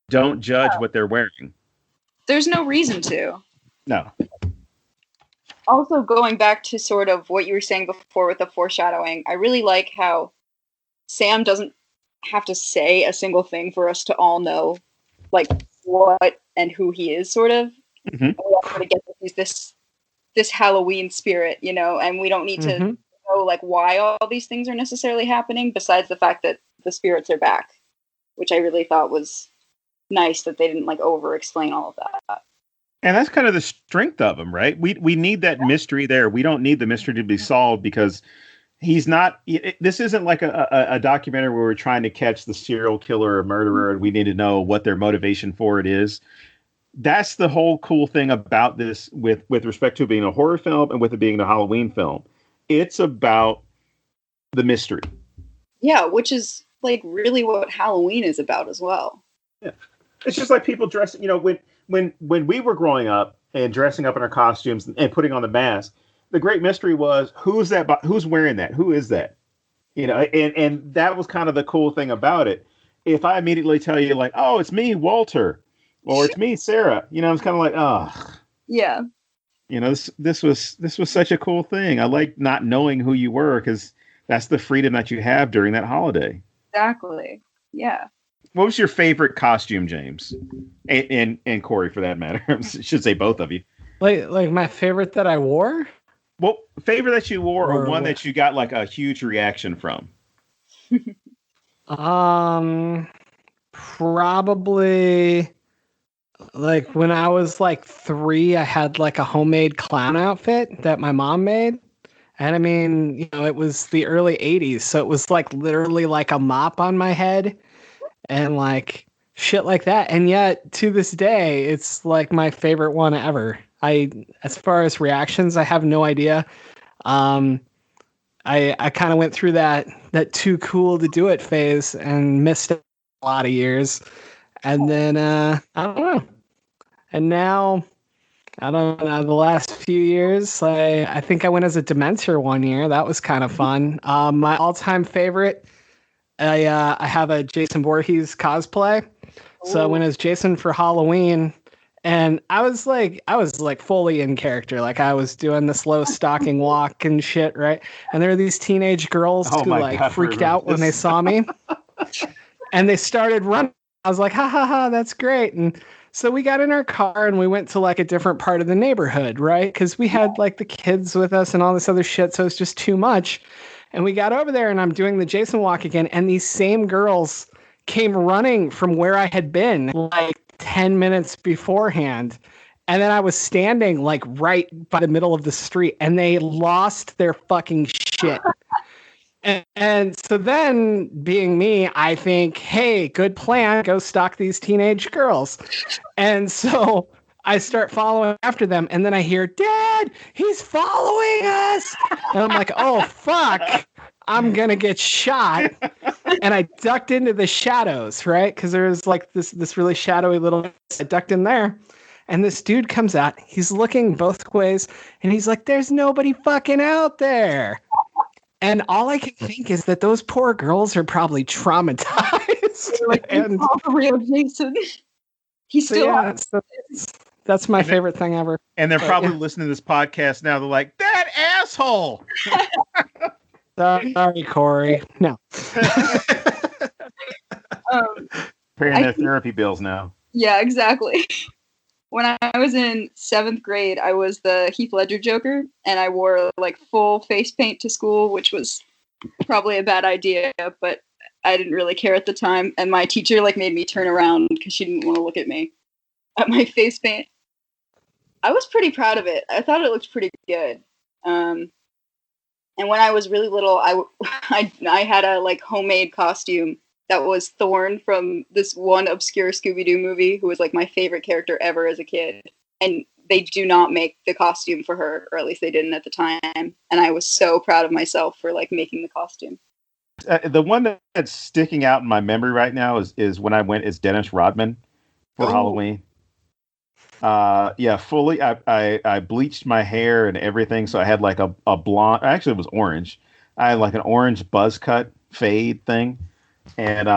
don't judge what they're wearing. There's no reason to. No. Also, going back to sort of what you were saying before with the foreshadowing, I really like how Sam doesn't have to say a single thing for us to all know, like, what and who he is, sort of. Mm-hmm. And we all get that he's this Halloween spirit, and we don't need to know like why all these things are necessarily happening, besides the fact that the spirits are back, which I really thought was nice that they didn't like over explain all of that. And that's kind of the strength of him, right? We need that mystery there. We don't need the mystery to be solved because he's not. This isn't like a documentary where we're trying to catch the serial killer or murderer, and we need to know what their motivation for it is. That's the whole cool thing about this with respect to being a horror film and with it being a Halloween film. It's about the mystery. Yeah, which is like really what Halloween is about as well. Yeah. It's just like people dressing, when we were growing up and dressing up in our costumes and putting on the mask, the great mystery was who's wearing that? Who is that? And that was kind of the cool thing about it. If I immediately tell you like, oh, it's me, Walter, or it's me, Sarah. It's kind of like, oh, yeah. This was such a cool thing. I like not knowing who you were because that's the freedom that you have during that holiday. Exactly. Yeah. What was your favorite costume, James, and Corey, for that matter? I should say both of you. Like my favorite that I wore. Well, favorite that you wore, or one that you got like a huge reaction from. Probably. Like when I was like 3, I had like a homemade clown outfit that my mom made. And I mean, it was the early 80s. So it was like literally like a mop on my head and like shit like that. And yet to this day, it's like my favorite one ever. As far as reactions, I have no idea. I kind of went through that too cool to do it phase and missed it a lot of years. And then, I don't know. And now, I don't know, the last few years, I think I went as a Dementor one year. That was kind of fun. My all-time favorite, I have a Jason Voorhees cosplay. So I went as Jason for Halloween. And I was like fully in character. Like I was doing the slow stalking walk and shit, right? And there were these teenage girls who freaked out when they saw me. And they started running. I was like, ha ha ha, that's great. And so we got in our car and we went to like a different part of the neighborhood, right? Because we had like the kids with us and all this other shit. So it's just too much. And we got over there and I'm doing the Jason walk again. And these same girls came running from where I had been like 10 minutes beforehand. And then I was standing like right by the middle of the street and they lost their fucking shit. And so then, being me, I think, hey, good plan, go stalk these teenage girls. And so I start following after them, and then I hear, Dad, he's following us! And I'm like, oh, fuck, I'm going to get shot. And I ducked into the shadows, right? Because there was like this really shadowy little... I ducked in there, and this dude comes out. He's looking both ways, and he's like, there's nobody fucking out there. And all I can think is that those poor girls are probably traumatized. Like, and for real, Jason. He's still that's my favorite thing ever. And they're probably listening to this podcast now. They're like, that asshole. Sorry, Corey. No. Paying their therapy bills now. Yeah, exactly. When I was in 7th grade, I was the Heath Ledger Joker, and I wore like full face paint to school, which was probably a bad idea, but I didn't really care at the time. And my teacher like made me turn around because she didn't want to look at me at my face paint. I was pretty proud of it. I thought it looked pretty good. And when I was really little, I had a like homemade costume that was Thorn from this one obscure Scooby-Doo movie, who was like my favorite character ever as a kid. And they do not make the costume for her, or at least they didn't at the time. And I was so proud of myself for like making the costume. The one that's sticking out in my memory right now is when I went as Dennis Rodman for Halloween. Fully. I bleached my hair and everything, so I had like a blonde. Actually, it was orange. I had like an orange buzz cut fade thing. And,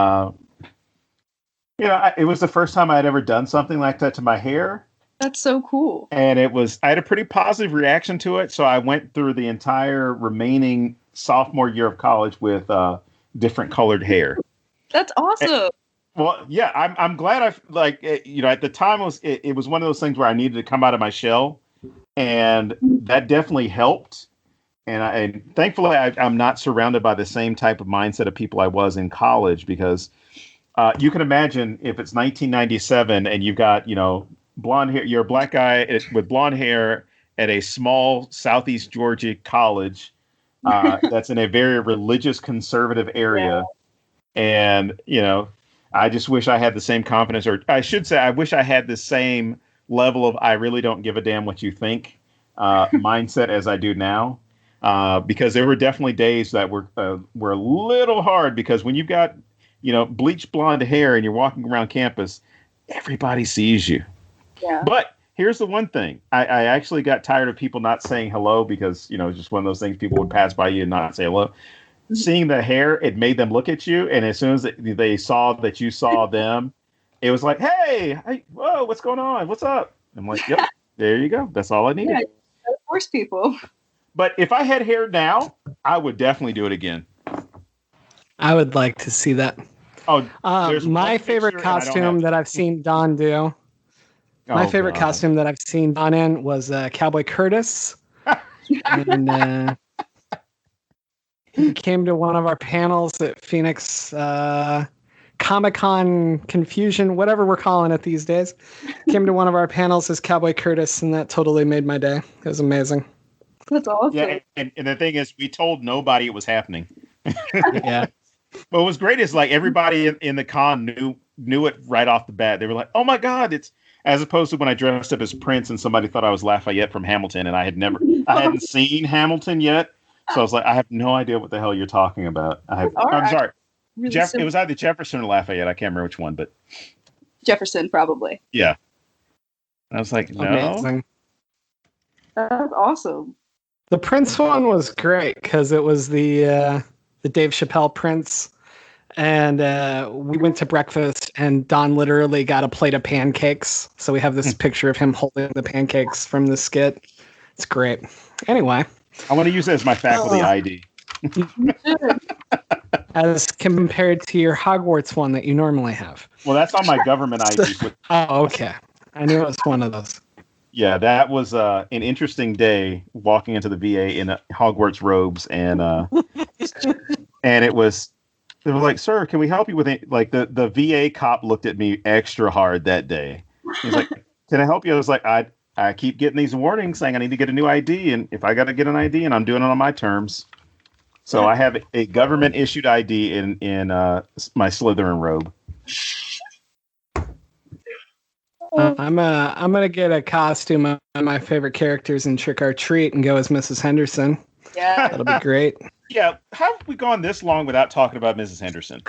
it was the first time I had ever done something like that to my hair. That's so cool. And I had a pretty positive reaction to it. So I went through the entire remaining sophomore year of college with different colored hair. That's awesome. I'm glad at the time it was one of those things where I needed to come out of my shell, and that definitely helped. And thankfully, I'm not surrounded by the same type of mindset of people I was in college, because you can imagine if it's 1997 and you've got, blonde hair, you're a black guy with blonde hair at a small Southeast Georgia college that's in a very religious conservative area. Yeah. And, I just wish I had the same confidence, or I should say, I wish I had the same level of I really don't give a damn what you think mindset as I do now. Because there were definitely days that were a little hard, because when you've got, bleached blonde hair and you're walking around campus, everybody sees you. Yeah. But here's the one thing. I actually got tired of people not saying hello, because, it's just one of those things, people would pass by you and not say hello. Mm-hmm. Seeing the hair, it made them look at you. And as soon as they saw that you saw them, it was like, hey, whoa, what's going on? What's up? I'm like, yep, there you go. That's all I needed. Yeah, force people. But if I had hair now, I would definitely do it again. I would like to see that. Oh, my favorite costume that I've seen Don do. My favorite costume that I've seen Don in was Cowboy Curtis. And he came to one of our panels at Phoenix Comic-Con Confusion, whatever we're calling it these days. Came to one of our panels as Cowboy Curtis, and that totally made my day. It was amazing. That's awesome. Yeah, and the thing is, we told nobody it was happening. Yeah. But what was great is like everybody in the con knew it right off the bat. They were like, "Oh my God!" It's as opposed to when I dressed up as Prince and somebody thought I was Lafayette from Hamilton, and I hadn't seen Hamilton yet, so I was like, "I have no idea what the hell you're talking about." I'm sorry, really it was either Jefferson or Lafayette. I can't remember which one, but Jefferson probably. Yeah. I was like, no. Amazing. That's awesome. The Prince one was great because it was the Dave Chappelle Prince, and we went to breakfast, and Don literally got a plate of pancakes. So we have this picture of him holding the pancakes from the skit. It's great. Anyway, I want to use it as my faculty ID. As compared to your Hogwarts one that you normally have. Well, that's on my government ID. Oh, okay. I knew it was one of those. Yeah, that was an interesting day walking into the VA in Hogwarts robes, and and they were like, "Sir, can we help you with it?" Like the VA cop looked at me extra hard that day. He's like, "Can I help you?" I was like, I keep getting these warnings saying I need to get a new ID, and if I got to get an ID, and I'm doing it on my terms, so I have a government issued ID in my Slytherin robe. I'm gonna get a costume of my favorite characters in Trick or Treat and go as Mrs. Henderson. Yeah, that'll be great. Yeah, how have we gone this long without talking about Mrs. Henderson?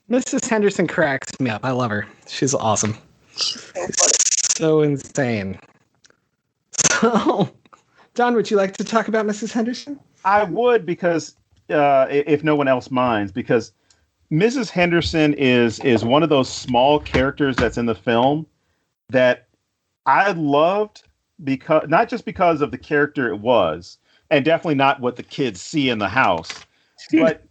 Mrs. Henderson cracks me up. I love her. She's awesome. So insane. Don, would you like to talk about Mrs. Henderson? I would, because if no one else minds, because Mrs. Henderson is one of those small characters that's in the film that I loved, because not just because of the character it was, and definitely not what the kids see in the house, but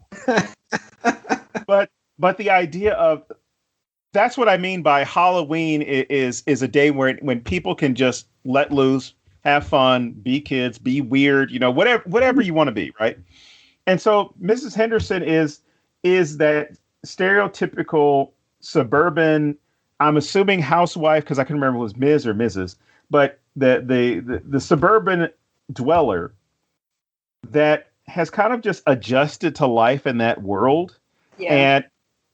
but the idea of, that's what I mean by Halloween is a day when people can just let loose, have fun, be kids, be weird, whatever you want to be, right? And so Mrs. Henderson is that stereotypical suburban, I'm assuming housewife, because I can remember it was Ms. or Mrs., but the suburban dweller that has kind of just adjusted to life in that world. Yeah. And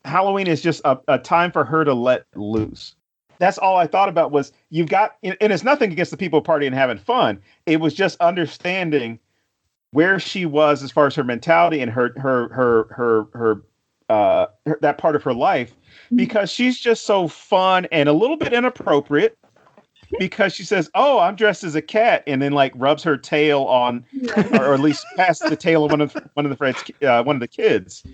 Halloween is just a time for her to let loose. That's all I thought about was, you've got, and it's nothing against the people partying and having fun. It was just understanding where she was as far as her mentality and her that part of her life, because she's just so fun and a little bit inappropriate, because she says, "Oh, I'm dressed as a cat," and then like rubs her tail on, or at least past the tail of one of the kids.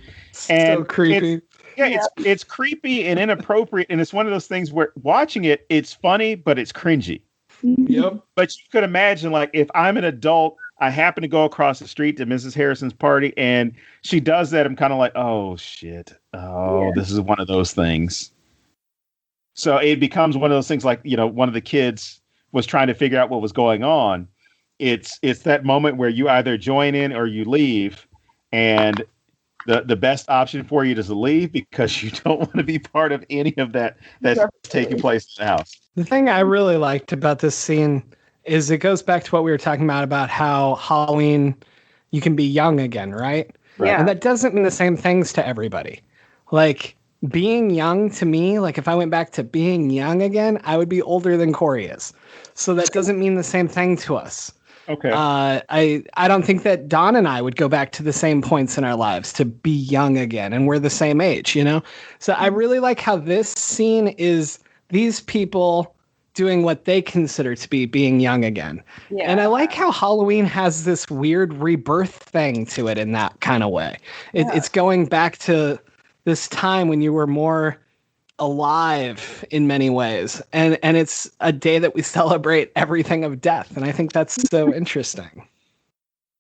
And so creepy. It's creepy and inappropriate, and it's one of those things where watching it, it's funny, but it's cringy. Yep. But you could imagine, like, if I'm an adult, I happen to go across the street to Mrs. Harrison's party, and she does that, I'm kind of like, oh shit, this is one of those things. So it becomes one of those things, like, one of the kids was trying to figure out what was going on. It's that moment where you either join in or you leave, and the best option for you is to leave, because you don't want to be part of any of that's taking place in the house. The thing I really liked about this scene is it goes back to what we were talking about how Halloween, you can be young again, right? Yeah. And that doesn't mean the same things to everybody. Like, being young to me, like if I went back to being young again, I would be older than Cory is. So that doesn't mean the same thing to us. Okay. I don't think that Don and I would go back to the same points in our lives to be young again, and we're the same age, So I really like how this scene is these people doing what they consider to be being young again. Yeah. And I like how Halloween has this weird rebirth thing to it in that kind of way. It's going back to this time when you were more alive in many ways. And it's a day that we celebrate everything of death. And I think that's so interesting.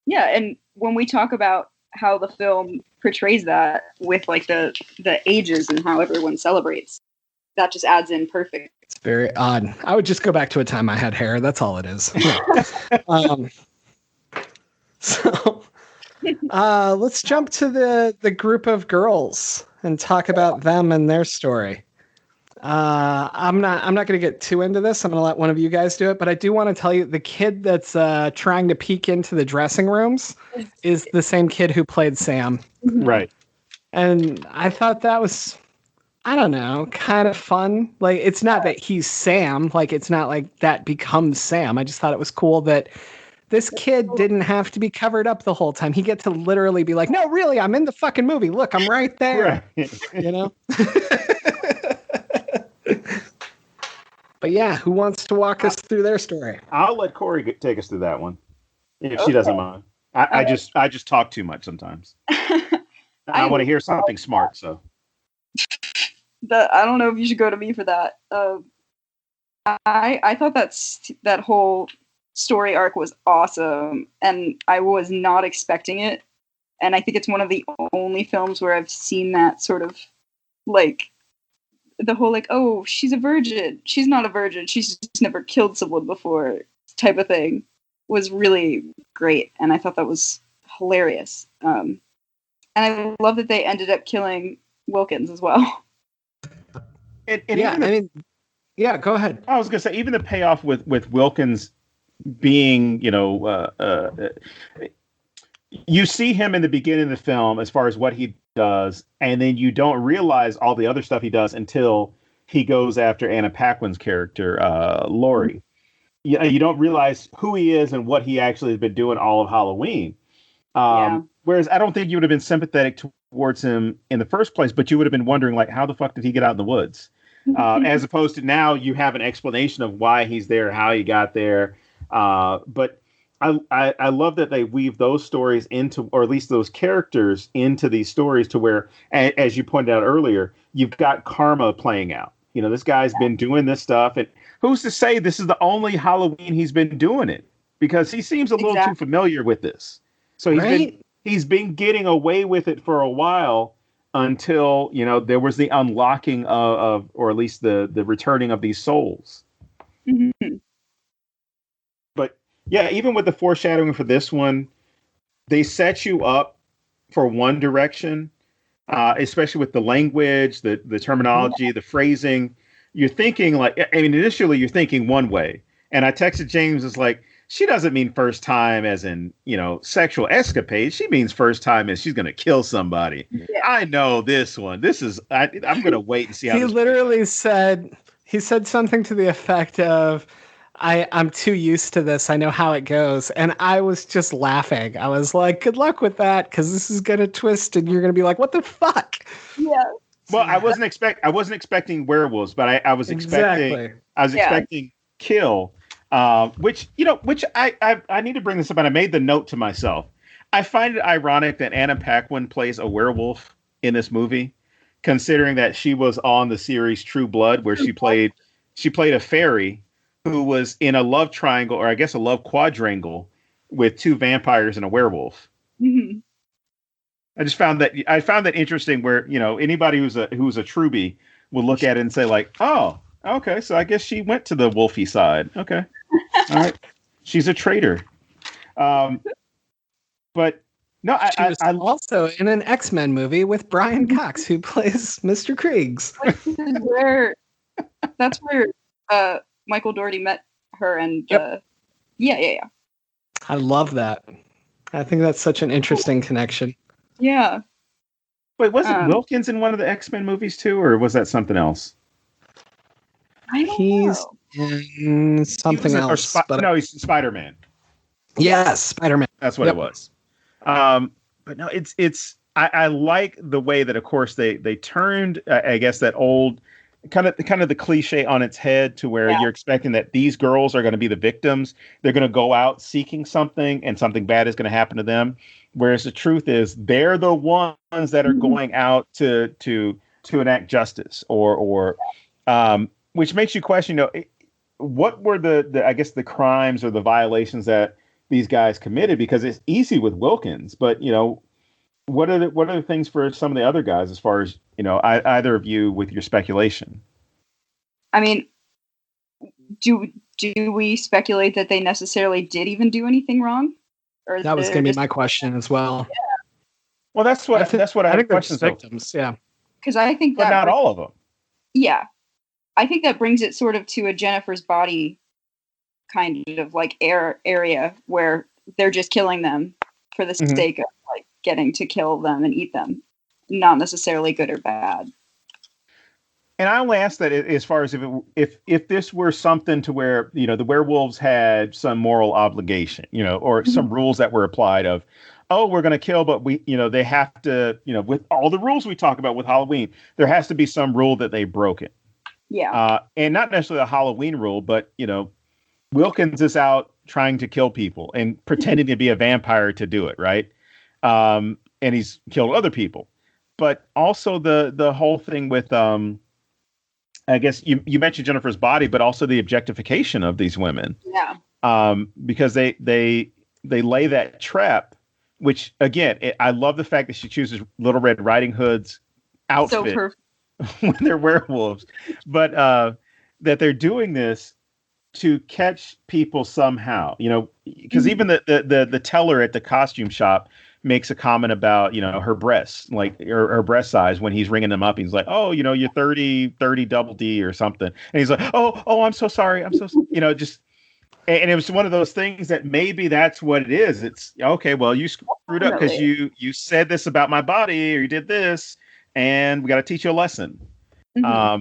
Yeah. And when we talk about how the film portrays that with like the ages and how everyone celebrates, that just adds in perfect. It's very odd. I would just go back to a time I had hair. That's all it is. So let's jump to the group of girls and talk about them and their story. I'm not going to get too into this. I'm going to let one of you guys do it, but I do want to tell you the kid that's trying to peek into the dressing rooms is the same kid who played Sam. Right. And I thought that was, I don't know, kind of fun. Like, it's not that he's Sam. Like, it's not like that becomes Sam. I just thought it was cool that this kid didn't have to be covered up the whole time. He gets to literally be like, no, really, I'm in the fucking movie. Look, I'm right there. Right. But yeah, who wants to walk us through their story? I'll let Cory take us through that one, if she doesn't mind. I just talk too much sometimes. I want to hear something smart, so. I don't know if you should go to me for that. I thought that whole story arc was awesome, and I was not expecting it. And I think it's one of the only films where I've seen that sort of like the whole like, oh, she's a virgin. She's not a virgin. She's just never killed someone before type of thing was really great. And I thought that was hilarious. And I love that they ended up killing Wilkins as well. Yeah, go ahead. I was going to say, even the payoff with Wilkins being, you see him in the beginning of the film as far as what he does, and then you don't realize all the other stuff he does until he goes after Anna Paquin's character, Laurie. You don't realize who he is and what he actually has been doing all of Halloween. Whereas I don't think you would have been sympathetic towards him in the first place, but you would have been wondering, like, how the fuck did he get out in the woods? As opposed to now you have an explanation of why he's there, how he got there. But I love that they weave those stories into, or at least those characters into these stories to where, as you pointed out earlier, you've got karma playing out. This guy's been doing this stuff, and who's to say this is the only Halloween he's been doing it? Because he seems a little too familiar with this. So he's been getting away with it for a while until, there was the unlocking of or at least the returning of these souls. Mm-hmm. But yeah, even with the foreshadowing for this one, they set you up for one direction, especially with the language, the terminology, the phrasing. You're thinking initially you're thinking one way. And I texted James, it's like, she doesn't mean first time as in, sexual escapade. She means first time as she's going to kill somebody. Yeah. I know this one. I'm going to wait and see how he literally said something to the effect of, I'm too used to this. I know how it goes. And I was just laughing. I was like, good luck with that, because this is going to twist and you're going to be like, what the fuck? Yeah. Well, I wasn't expecting werewolves, but I was expecting kill. Which I need to bring this up, and I made the note to myself. I find it ironic that Anna Paquin plays a werewolf in this movie, considering that she was on the series True Blood, where she played a fairy who was in a love triangle, or I guess a love quadrangle, with two vampires and a werewolf. Mm-hmm. I found that interesting, where anybody who's a Truby will look at it and say like, oh, okay, so I guess she went to the wolfy side. Okay. All right. She's a traitor. But no, she was also in an X-Men movie with Brian Cox, who plays Mr. Kriegs. That's where Michael Dougherty met her, and yeah. I love that. I think that's such an interesting connection. Yeah. Wait, wasn't Wilkins in one of the X-Men movies too, or was that something else? I don't know. In something else. No, he's Spider-Man. Yes, Spider-Man. That's what it was. But no, it's I like the way that, of course, they turned, I guess, that old kind of the cliche on its head, to where you're expecting that these girls are going to be the victims. They're going to go out seeking something, and something bad is going to happen to them. Whereas the truth is, they're the ones that are going out to enact justice, or which makes you question, what were the I guess the crimes or the violations that these guys committed? Because it's easy with Wilkins, but what are the things for some of the other guys, as far as either of you with your speculation? I mean, do we speculate that they necessarily did even do anything wrong? Or that was going to be my question as well. Yeah. Well, that's what I think questions victims. Yeah, because I think that, but not all of them. Yeah, I think that brings it sort of to a Jennifer's Body kind of like area where they're just killing them for the sake of like getting to kill them and eat them, not necessarily good or bad. And I only ask that as far as if this were something to where the werewolves had some moral obligation, or some rules that were applied of, oh, we're going to kill, but they have to, with all the rules we talk about with Halloween, there has to be some rule that they broke it. Yeah. And not necessarily a Halloween rule, but Wilkins is out trying to kill people and pretending to be a vampire to do it, right? And he's killed other people. But also the whole thing with I guess you mentioned Jennifer's Body, but also the objectification of these women. Yeah. Because they lay that trap, which again, I love the fact that she chooses Little Red Riding Hood's outfit when they're werewolves, but that they're doing this to catch people somehow, because even the teller at the costume shop makes a comment about, her breasts, like her breast size, when he's ringing them up. He's like, oh, you're 30 double D or something. And he's like, oh, I'm so sorry. Just, and it was one of those things that maybe that's what it is. It's okay. Well, you screwed up because you said this about my body, or you did this, and we got to teach you a lesson. Mm-hmm.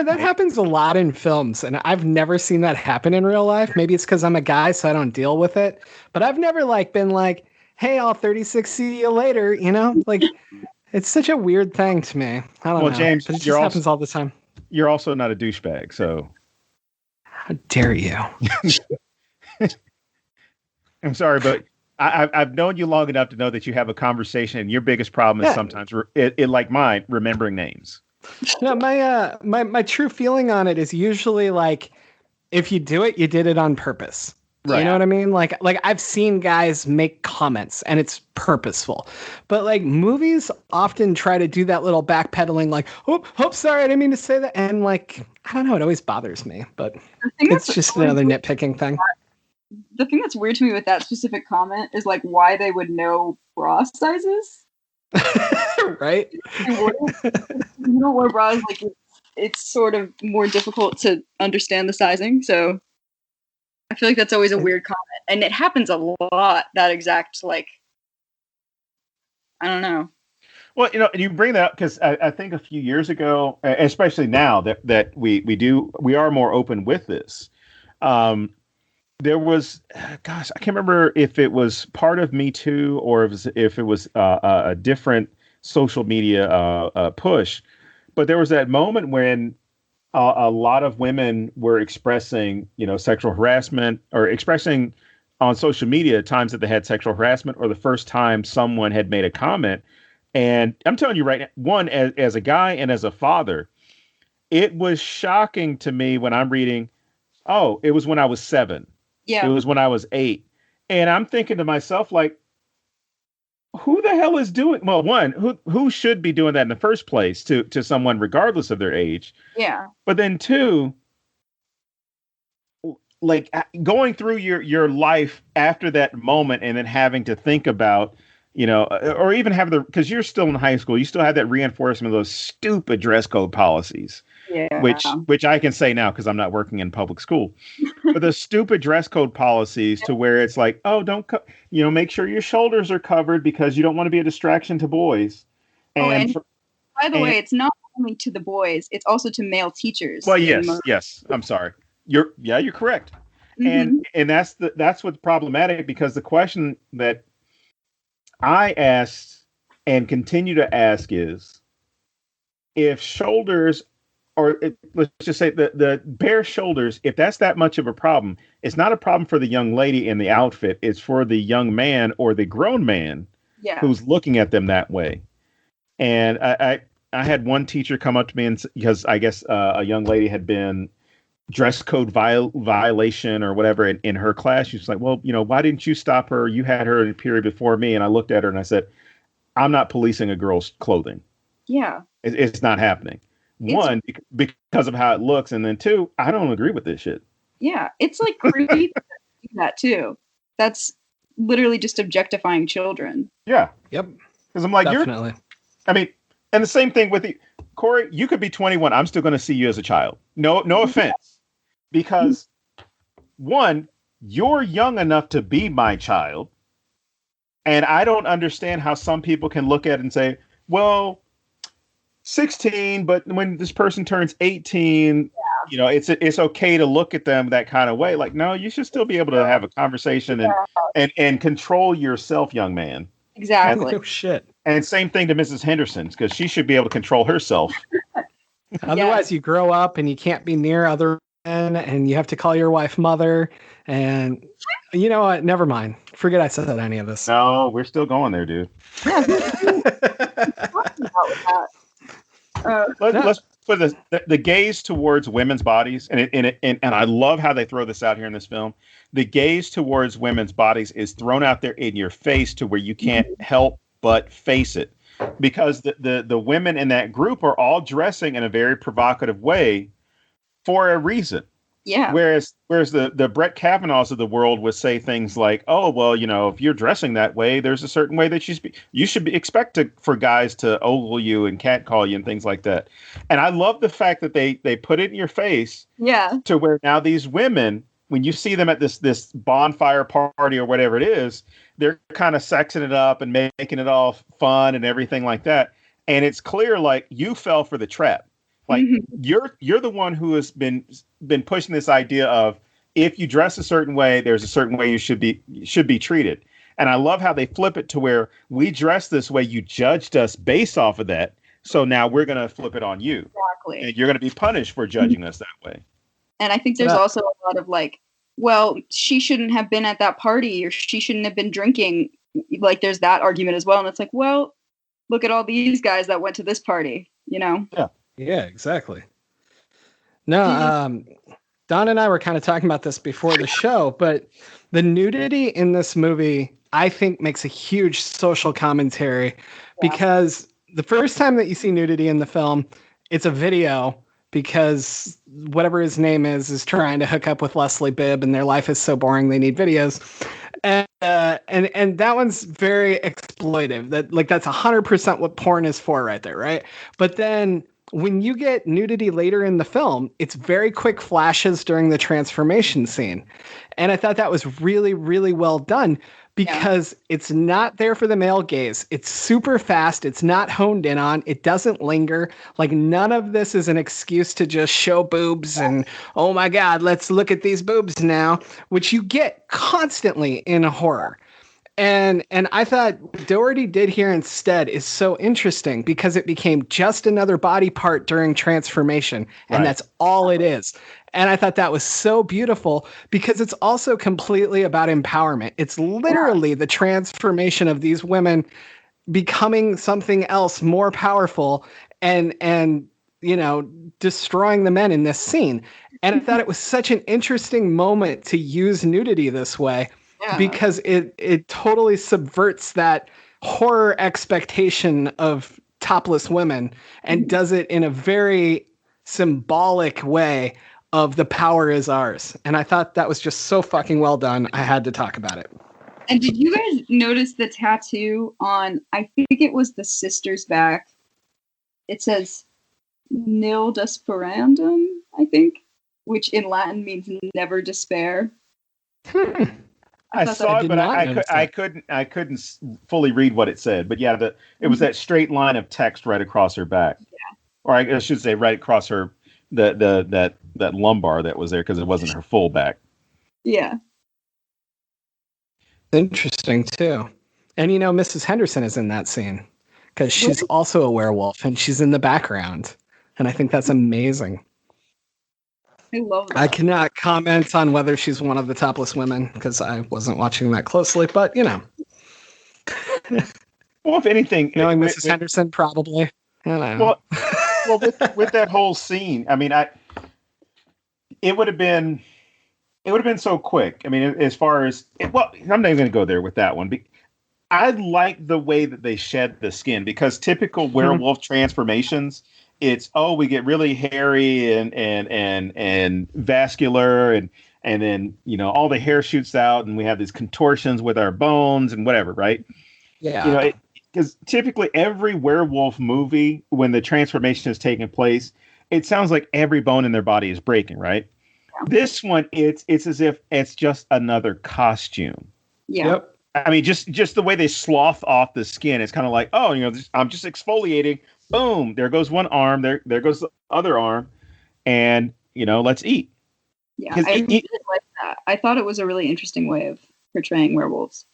That happens a lot in films, and I've never seen that happen in real life. Maybe it's because I'm a guy, so I don't deal with it. But I've never been like, hey, I'll 36 see you later, it's such a weird thing to me. I don't know. James, but it just happens all the time. You're also not a douchebag, so. How dare you? I'm sorry, but I've known you long enough to know that you have a conversation, and your biggest problem is sometimes, like mine, remembering names. Yeah, my true feeling on it is usually like, if you do it, you did it on purpose. Right. You know what I mean? Like I've seen guys make comments and it's purposeful, but like movies often try to do that little backpedaling, like, oh, sorry, I didn't mean to say that. And like, I don't know, it always bothers me, but it's just another nitpicking thing. The thing that's weird to me with that specific comment is like why they would know bra sizes. Right? You don't wear bras, like it's sort of more difficult to understand the sizing. So I feel like that's always a weird comment. And it happens a lot, that exact, like, I don't know. Well, you bring that up because I think a few years ago, especially now that we are more open with this. There was, gosh, I can't remember if it was part of Me Too or if it was a different social media push, but there was that moment when a lot of women were expressing, sexual harassment or expressing on social media times that they had sexual harassment or the first time someone had made a comment. And I'm telling you right now, one, as a guy and as a father, it was shocking to me when I'm reading, oh, it was when I was 7. Yeah. It was when I was 8. And I'm thinking to myself, like, who the hell is doing? Well, one, who should be doing that in the first place to someone regardless of their age? Yeah. But then two, like going through your life after that moment and then having to think about, or even have because you're still in high school, you still have that reinforcement of those stupid dress code policies. Yeah. Which I can say now because I'm not working in public school, but the stupid dress code policies to where it's like, oh, don't, make sure your shoulders are covered because you don't want to be a distraction to boys. And by the way, it's not only to the boys; it's also to male teachers. Well, yes. I'm sorry. You're correct. Mm-hmm. And that's what's problematic because the question that I asked and continue to ask is if shoulders. Or let's just say the bare shoulders, if that's that much of a problem, it's not a problem for the young lady in the outfit. It's for the young man or the grown man who's looking at them that way. And I had one teacher come up to me and because I guess a young lady had been dress code violation or whatever in her class. She was like, well, why didn't you stop her? You had her in a period before me. And I looked at her and I said, I'm not policing a girl's clothing. Yeah. It's not happening. One, because of how it looks, and then two, I don't agree with this shit. Yeah, it's like creepy to do that too. That's literally just objectifying children. Yeah. Yep. Because I'm like, definitely. And the same thing with you, Corey. You could be 21. I'm still going to see you as a child. No offense, because one, you're young enough to be my child, and I don't understand how some people can look at it and say, well, 16, but when this person turns 18, it's okay to look at them that kind of way. Like, no, you should still be able to have a conversation and control yourself, young man. Exactly. Oh, shit. And same thing to Mrs. Henderson, because she should be able to control herself. Otherwise, you grow up and you can't be near other men, and you have to call your wife mother. And you know what? Never mind. Forget I said any of this. No, we're still going there, dude. Let's put the gaze towards women's bodies, and I love how they throw this out here in this film. The gaze towards women's bodies is thrown out there in your face to where you can't help but face it, because the women in that group are all dressing in a very provocative way for a reason. Yeah. Whereas the Brett Kavanaughs of the world would say things like, "Oh, well, if you're dressing that way, there's a certain way that you should expect for guys to ogle you and catcall you and things like that." And I love the fact that they put it in your face. Yeah. To where now these women, when you see them at this bonfire party or whatever it is, they're kind of sexing it up and making it all fun and everything like that. And it's clear, like, you fell for the trap. Like, you're the one who has been pushing this idea of if you dress a certain way, there's a certain way you should be treated. And I love how they flip it to where we dress this way. You judged us based off of that. So now we're going to flip it on you. Exactly. And you're going to be punished for judging us that way. And I think there's also a lot of like well, she shouldn't have been at that party, or she shouldn't have been drinking. Like, there's that argument as well. And it's like, well, look at all these guys that went to this party, you know? Yeah, exactly. No, Don and I were kind of talking about this before the show, but the nudity in this movie, I think, makes a huge social commentary because the first time that you see nudity in the film, it's a video because whatever his name is trying to hook up with Leslie Bibb and their life is so boring they need videos. And that one's very exploitive. That's 100% what porn is for right there, right? But then when you get nudity later in the film, it's very quick flashes during the transformation scene. And I thought that was really, really well done because it's not there for the male gaze. It's super fast. It's not honed in on. It doesn't linger. Like, none of this is an excuse to just show boobs and, oh my God, let's look at these boobs now, which you get constantly in horror. And I thought what Doherty did here instead is so interesting because it became just another body part during transformation, and that's all it is. And I thought that was so beautiful because it's also completely about empowerment. It's literally the transformation of these women becoming something else more powerful and destroying the men in this scene. And I thought it was such an interesting moment to use nudity this way. Because it totally subverts that horror expectation of topless women and does it in a very symbolic way of the power is ours. And I thought that was just so fucking well done. I had to talk about it. And did you guys notice the tattoo on, I think it was the sister's back? It says Nil Desperandum, I think, which in Latin means never despair. I saw it, but I couldn't fully read what it said. But yeah, it was that straight line of text right across her back, or I should say, right across her that lumbar that was there because it wasn't her full back. Yeah, interesting too. And Mrs. Henderson is in that scene because she's also a werewolf and she's in the background, and I think that's amazing. I love that. I cannot comment on whether she's one of the topless women because I wasn't watching that closely, but Well, if anything, knowing Mrs. Henderson, probably. Well, with that whole scene, I mean, it would have been so quick. I mean, as far as I'm not even going to go there with that one. I like the way that they shed the skin because typical werewolf transformations. It's we get really hairy and vascular and then all the hair shoots out and we have these contortions with our bones and whatever, right? Yeah. Because typically every werewolf movie, when the transformation is taking place, it sounds like every bone in their body is breaking, right? Yeah. This one, it's as if it's just another costume. Yeah. Yep. I mean, just the way they slough off the skin, it's kind of like, I'm just exfoliating. Boom, there goes one arm, there goes the other arm, and let's eat. Yeah, I really like that. I thought it was a really interesting way of portraying werewolves.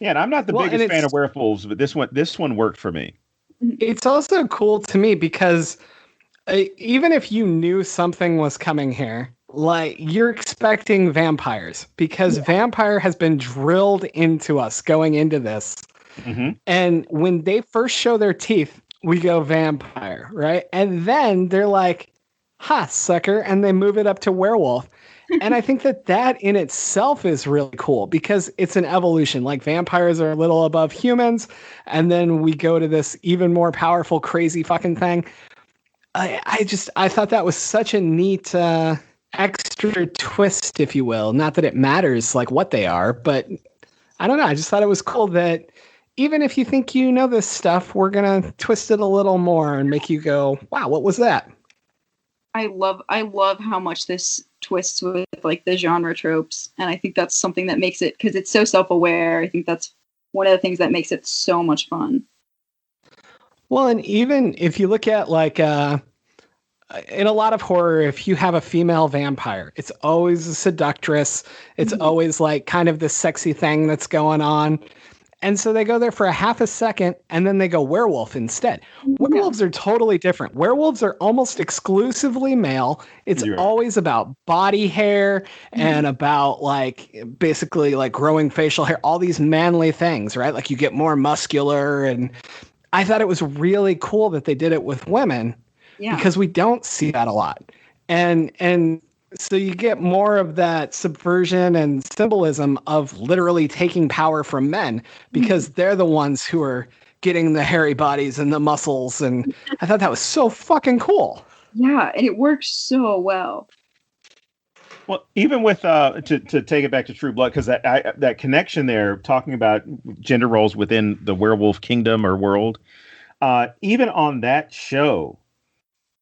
Yeah, and I'm not the biggest fan of werewolves, but this one worked for me. It's also cool to me because even if you knew something was coming here, like you're expecting vampires because vampire has been drilled into us going into this. Mm-hmm. And when they first show their teeth, we go vampire, right? And then they're like, ha, sucker. And they move it up to werewolf. And I think that in itself is really cool because it's an evolution. Like vampires are a little above humans. And then we go to this even more powerful, crazy fucking thing. I thought that was such a neat extra twist, if you will. Not that it matters like what they are, but I don't know. I just thought it was cool that even if you think you know this stuff, we're going to twist it a little more and make you go, wow, what was that? I love how much this twists with like the genre tropes. And I think that's something that makes it, because it's so self-aware. I think that's one of the things that makes it so much fun. Well, and even if you look at like, in a lot of horror, if you have a female vampire, it's always a seductress. It's always like kind of the sexy thing that's going on. And so they go there for a half a second and then they go werewolf instead. Werewolves are totally different. Werewolves are almost exclusively male. It's always about body hair and about like basically like growing facial hair, all these manly things, right? Like you get more muscular. And I thought it was really cool that they did it with women because we don't see that a lot. And so you get more of that subversion and symbolism of literally taking power from men because they're the ones who are getting the hairy bodies and the muscles. And I thought that was so fucking cool. Yeah, and it works so well. Well, even with to take it back to True Blood, because that connection there, talking about gender roles within the werewolf kingdom or world, even on that show,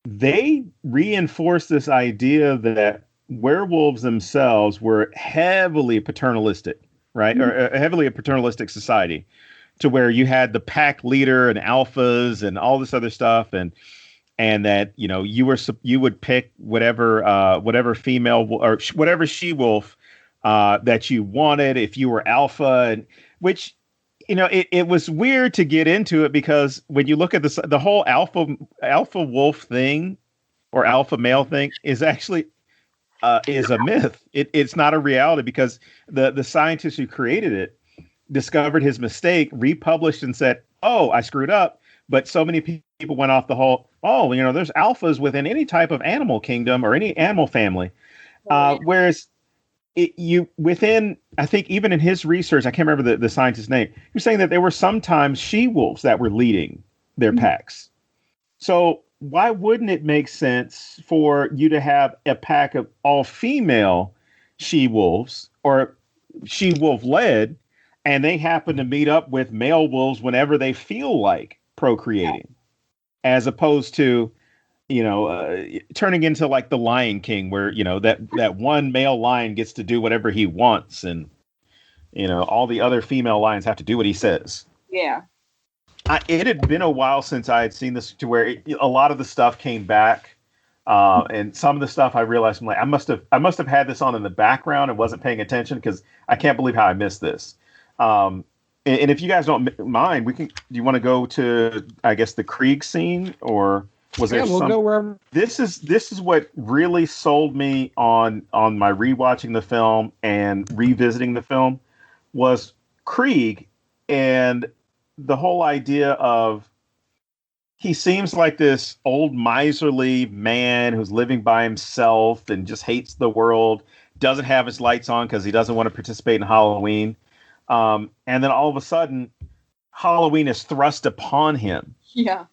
they reinforced this idea that werewolves themselves were heavily paternalistic, right? Or heavily a paternalistic society, to where you had the pack leader and alphas and all this other stuff, and that you would pick whatever female or whatever she wolf that you wanted if you were alpha, and which it was weird to get into it because when you look at the whole alpha wolf thing or alpha male thing is actually is a myth. It's not a reality because the scientist who created it discovered his mistake, republished and said, "Oh, I screwed up." But so many people went off the whole, there's alphas within any type of animal kingdom or any animal family. Whereas I think even in his research, I can't remember the scientist's name, he was saying that there were sometimes she-wolves that were leading their packs. So why wouldn't it make sense for you to have a pack of all female she-wolves or she-wolf led, and they happen to meet up with male wolves whenever they feel like procreating, as opposed to turning into like the Lion King, where that one male lion gets to do whatever he wants, and all the other female lions have to do what he says. Yeah, it had been a while since I had seen this, to where a lot of the stuff came back, and some of the stuff I realized I'm like, I must have had this on in the background and wasn't paying attention, because I can't believe how I missed this. And if you guys don't mind, do you want to go to, I guess, the Krieg scene, or was there we'll go wherever. This is what really sold me on my rewatching the film and revisiting the film, was Krieg, and the whole idea of, he seems like this old miserly man who's living by himself and just hates the world, doesn't have his lights on because he doesn't want to participate in Halloween. And then all of a sudden, Halloween is thrust upon him. Yeah.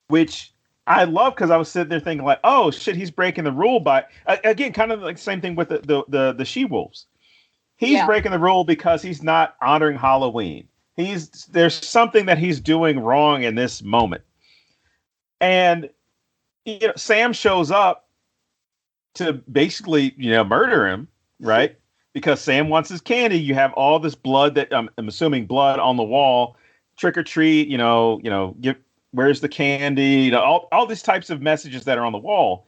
Which I love, because I was sitting there thinking like, oh shit, he's breaking the rule by, again, kind of like the same thing with the she-wolves. He's breaking the rule because he's not honoring Halloween. There's something that he's doing wrong in this moment. And Sam shows up to basically, murder him, right? Because Sam wants his candy. You have all this blood that I'm assuming blood on the wall. Trick or treat, where's the candy? All these types of messages that are on the wall.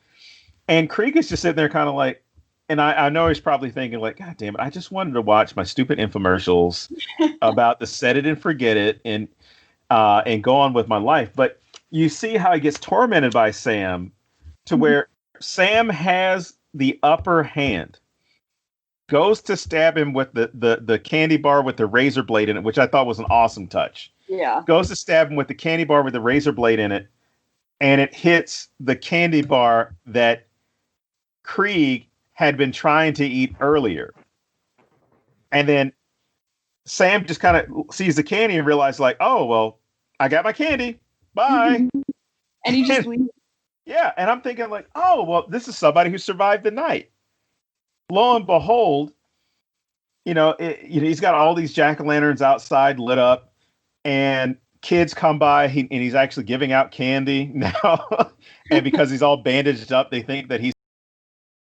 And Krieg is just sitting there kind of like, and I know he's probably thinking like, God damn it, I just wanted to watch my stupid infomercials about the set it and forget it and go on with my life. But you see how he gets tormented by Sam, to where Sam has the upper hand. Goes to stab him with the candy bar with the razor blade in it, which I thought was an awesome touch. Yeah. Goes to stab him with the candy bar with the razor blade in it, and it hits the candy bar that Krieg had been trying to eat earlier. And then Sam just kind of sees the candy and realizes like, oh, well, I got my candy. Bye. And he just leaves. Yeah. And I'm thinking like, oh, well, this is somebody who survived the night. Lo and behold, he's got all these jack-o'-lanterns outside lit up, and kids come by, and he's actually giving out candy now. And because he's all bandaged up, they think that he's